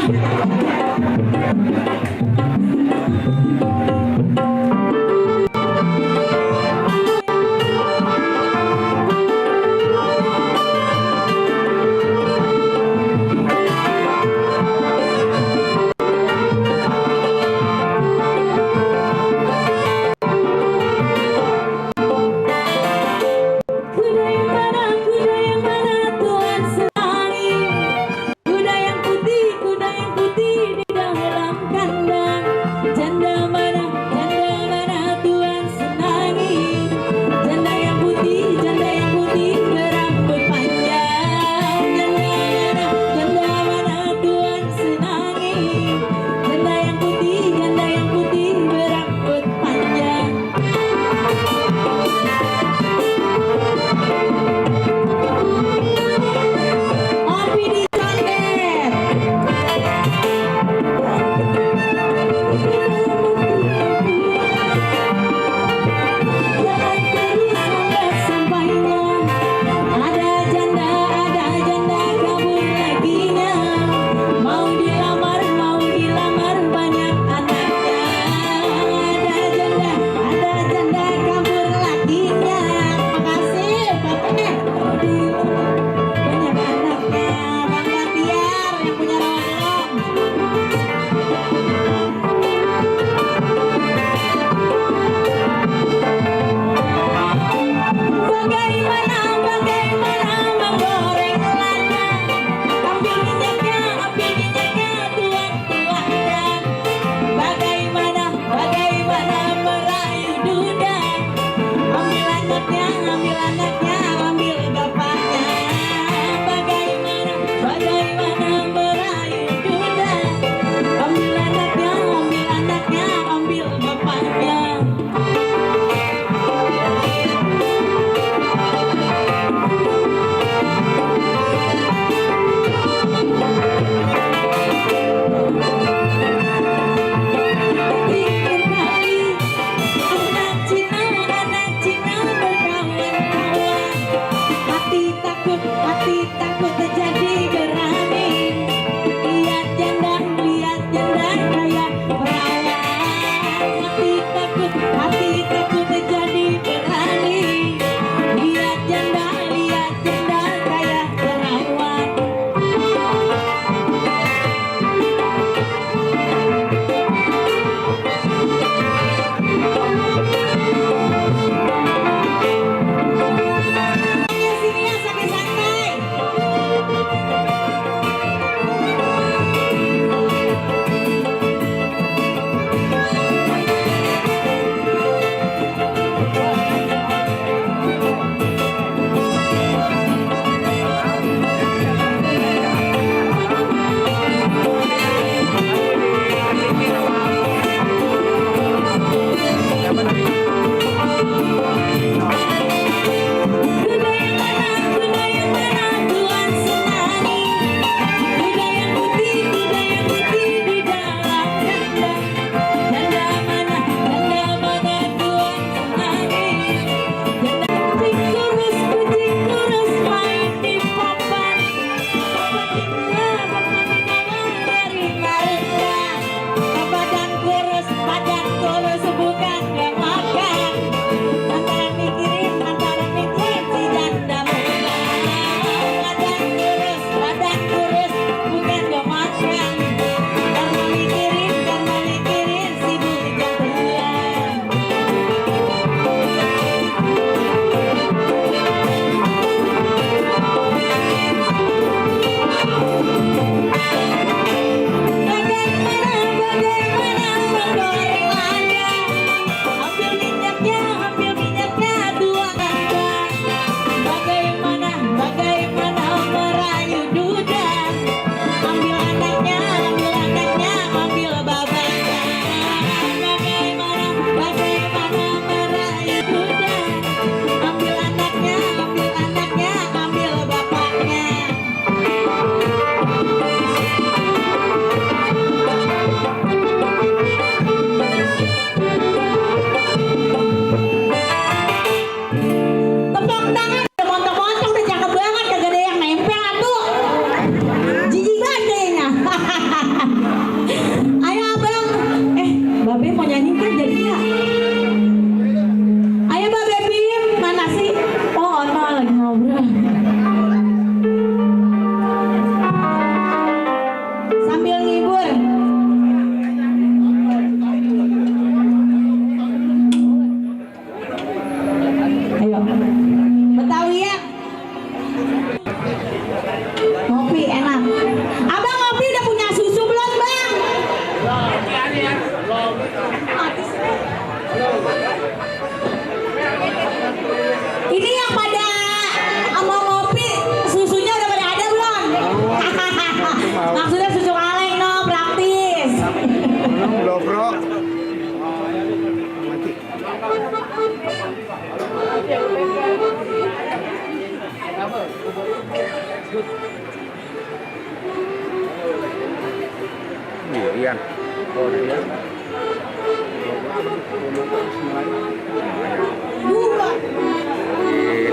Rian.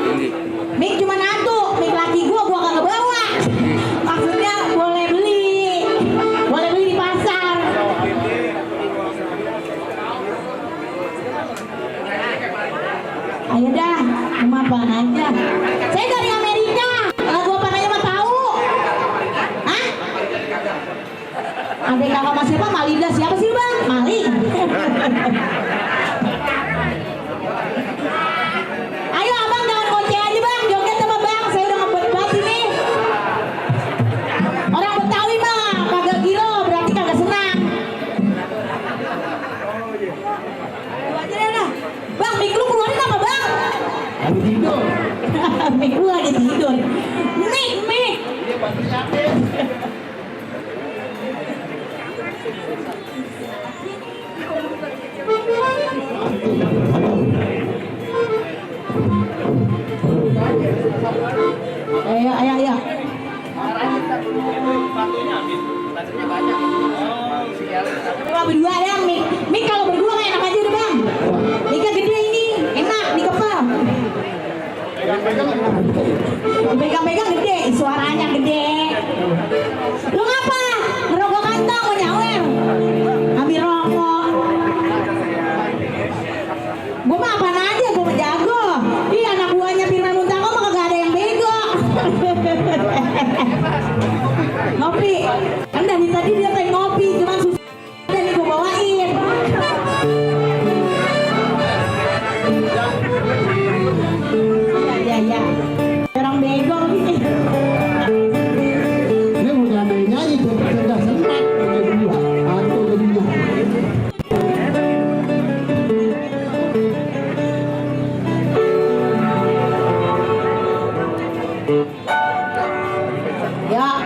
Tinggi. Mik cuma satu, mik laki gua kagak bawa. Maksudnya boleh beli di pasar. Ayo dah, mau apaan aja. Saya dari Amerika, lagu apa aja mah tahu. Hah? Adik kakak mas siapa? Malinda siapa sih bang? Maling. Ayo abang jangan kocek aja bang, joget sama bang, saya udah ngebet banget ini. Orang Betawi mah kagak gila, berarti kagak senang. Aja deh dah. Bang, mik lu keluarin apa bang? Lagi tidur. Mik lu lagi tidur. Mik. Ayo. Berdua berdua ya, Mik kalau berdua mah enak aja udah bang. Mika gede ini, enak dikepal. Pegang-pegang gede, suaranya gede. Lu ngapa? Ngerokok kantong mau nyawer? Ambil rokok. Gua mah apaan aja, gua mah jago. Ih anak buahnya Firman Muntako mah kagak ada yang bego. Ngopi, kan dari tadi dia pengen ngopi, cuman susah nih gua bawain. Ya. Orang bego lagi. Ini udah nyanyi cerdas sempat jadi dua atau jadinya.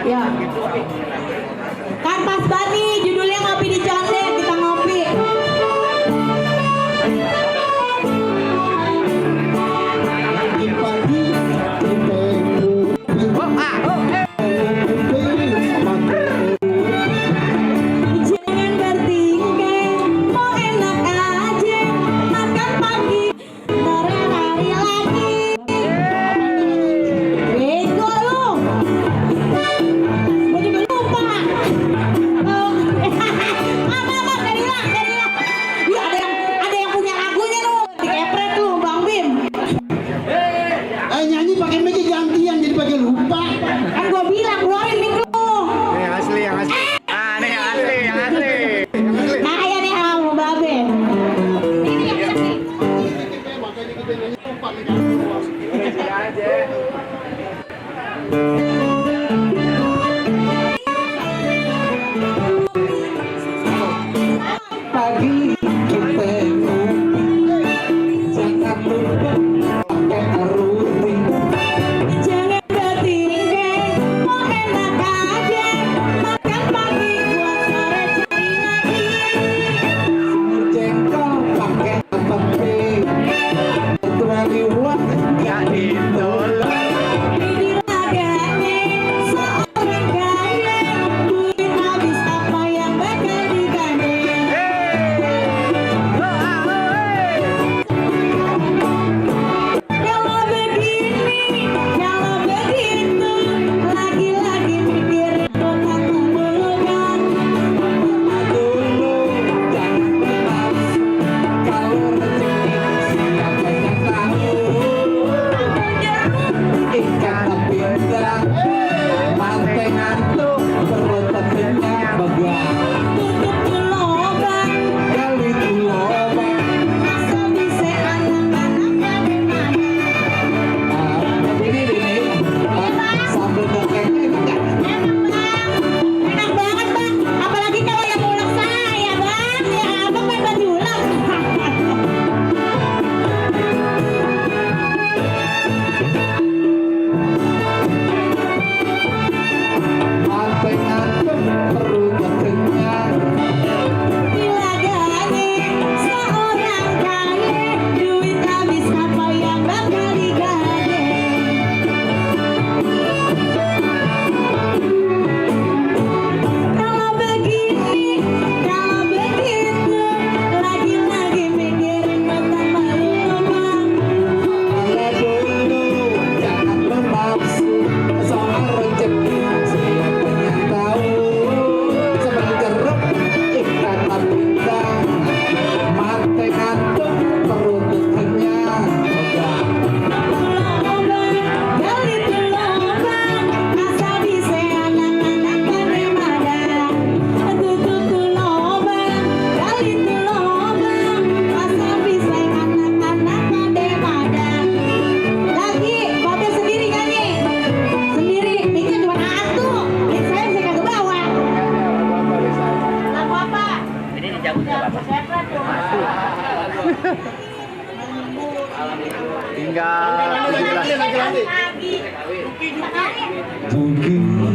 Ya. Kan pas banget nih judulnya ngopi di Condet, kita ngopi. Jangan bertingkah, mau enak aja, makan pagi, sore hari lagi. Bego lu. Gua juga lupa. Oh. Apa dari lah. Ya ada yang punya lagunya lu. Dikepret lu Bang Bim. Nyanyi pakai mic gantian jadi pakai lupa. Kan gua bilang keluarin mic lu. Nih yang asli. Ah, nih yang asli. Nah kayak nih kamu babe. Ini yang asli. Makanya kita nyanyi lupa nih. Pagi kita jangan lupa pakai aruti. Jangan bertingkah, mau enak aja, makan pagi buat sore cari lagi. Semur jengkol pakai tempe. Terlalu wah nggak ditolak. Ini laganya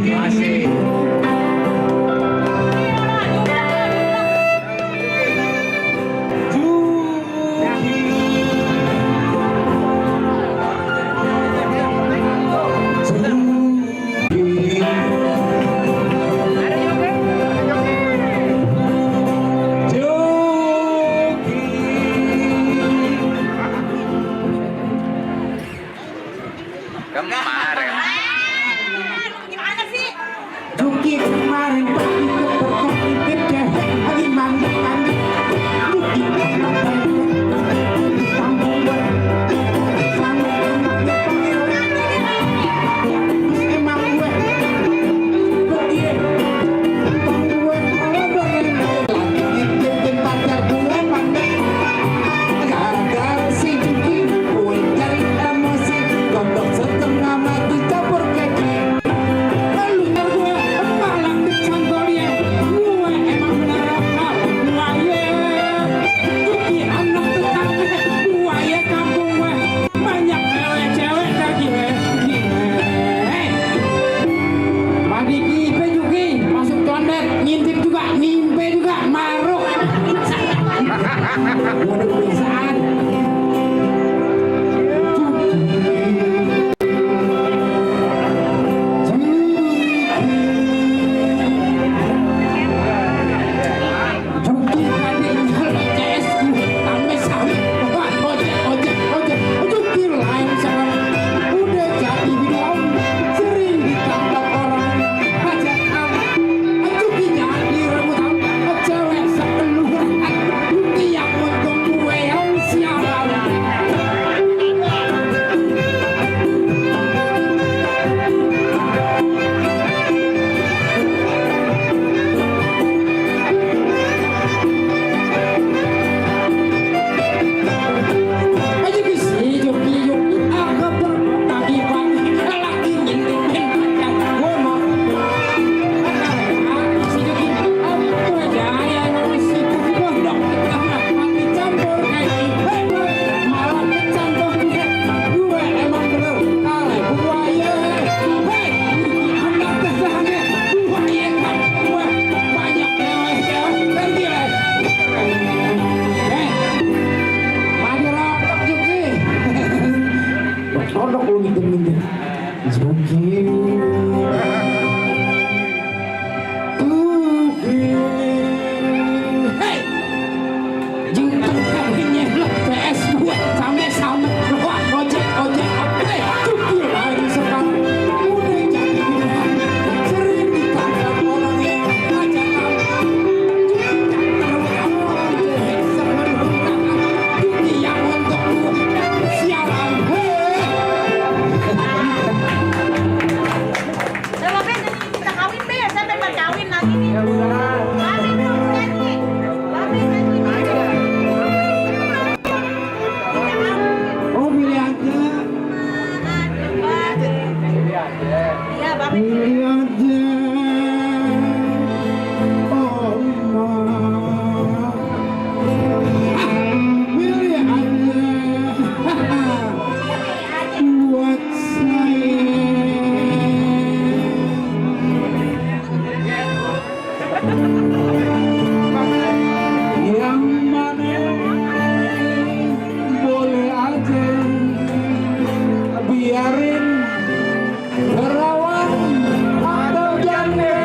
Masih. Kemarin. Gimana sih? Juki kemarin pergi ke perkopi gede, lagi mandi-mandi. Juki kampung gue, sama anaknya panggil. Terus emang gue pergi, kampung gue kalau pengen lagi ngikutin pacar gue pandai. Gara-gara si Juki, gue cari emosi, gondok setengah mati campur keki. Ngintip juga, nimpe juga, maruk. Waduh, kebiasaan. Juki tadi kalau CS sampai ojek Juki lain sekarang udah jadi bilang sering ditangkap orang ajak Juki jadi rebutan cewek sepenuhan Juki yang untung gue yang sialan. Aja bisi Juki aku pagi-pagi lagi ngintipin pacar gue mau si Juki aku aja yang masih pondok mati campur kayak gini malah kecampur gue emang bener kale buaya anak kesahnya buaya kan gue banyak cewek pergi lah maju rotok Juki rotok lu gitu Juki hey Juki kayaknya lo PS gue sama wah ojek hey Juki lagi sekarang udah jadi bilang sering ditangkap orang yang ajak Juki yang untuk gue sialan Coba Ben, kita kawin Ben, saya pengen kawin nanti nih. Kawin dong nanti. oh pilih aja Iya, Bapak. pilih aja oh pilih aja buat saya yang mana boleh aja biarin perawan atau janda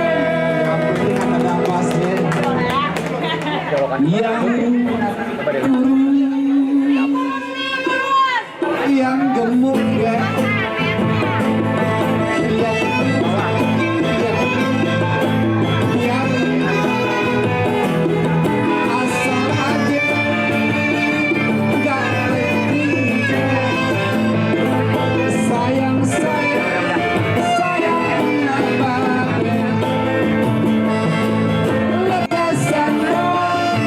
ada pasnya yang gemuk ya asal aja gak sayang banget lepasan dong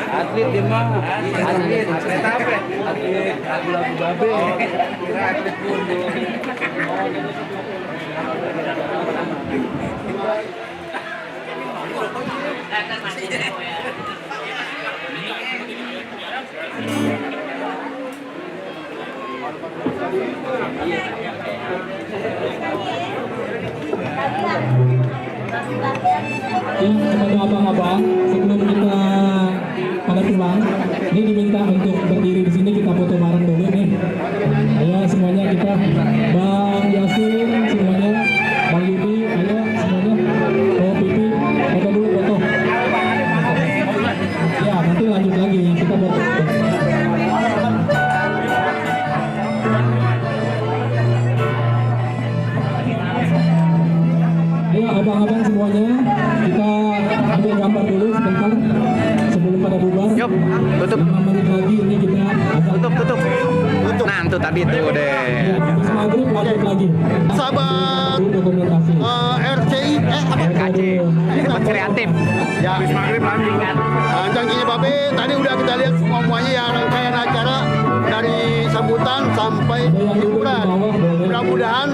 Atlet dia mah. Atlet apa? Atlet lagu-lagu babe. Kira atlet pundu. Kepada abang-abang, sebelum kita pada pulang, ini diminta untuk berdiri di sini, kita foto bareng dulu nih. Ayo semuanya kita, Bang Yasin semuanya, Bang Yudi, ayo semuanya, Oh Pipi, foto dulu foto. Ya nanti lanjut lagi kita foto. Ayo abang-abang semuanya, kita ambil gambar dulu sebentar sebelum pada bubar. Yuk, tutup. 5 menit lagi ini kita akan Tutup. Nah, itu tadi tuh deh. habis maghrib lanjut lagi. Sahabat Ini dokumentasi. RCI apa? KC. Tempat kreatif. Ya, habis maghrib lanjut. Janjinya Babe tadi udah kita lihat semuanya ya rangkaian acara dari sambutan sampai hiburan. Mudah-mudahan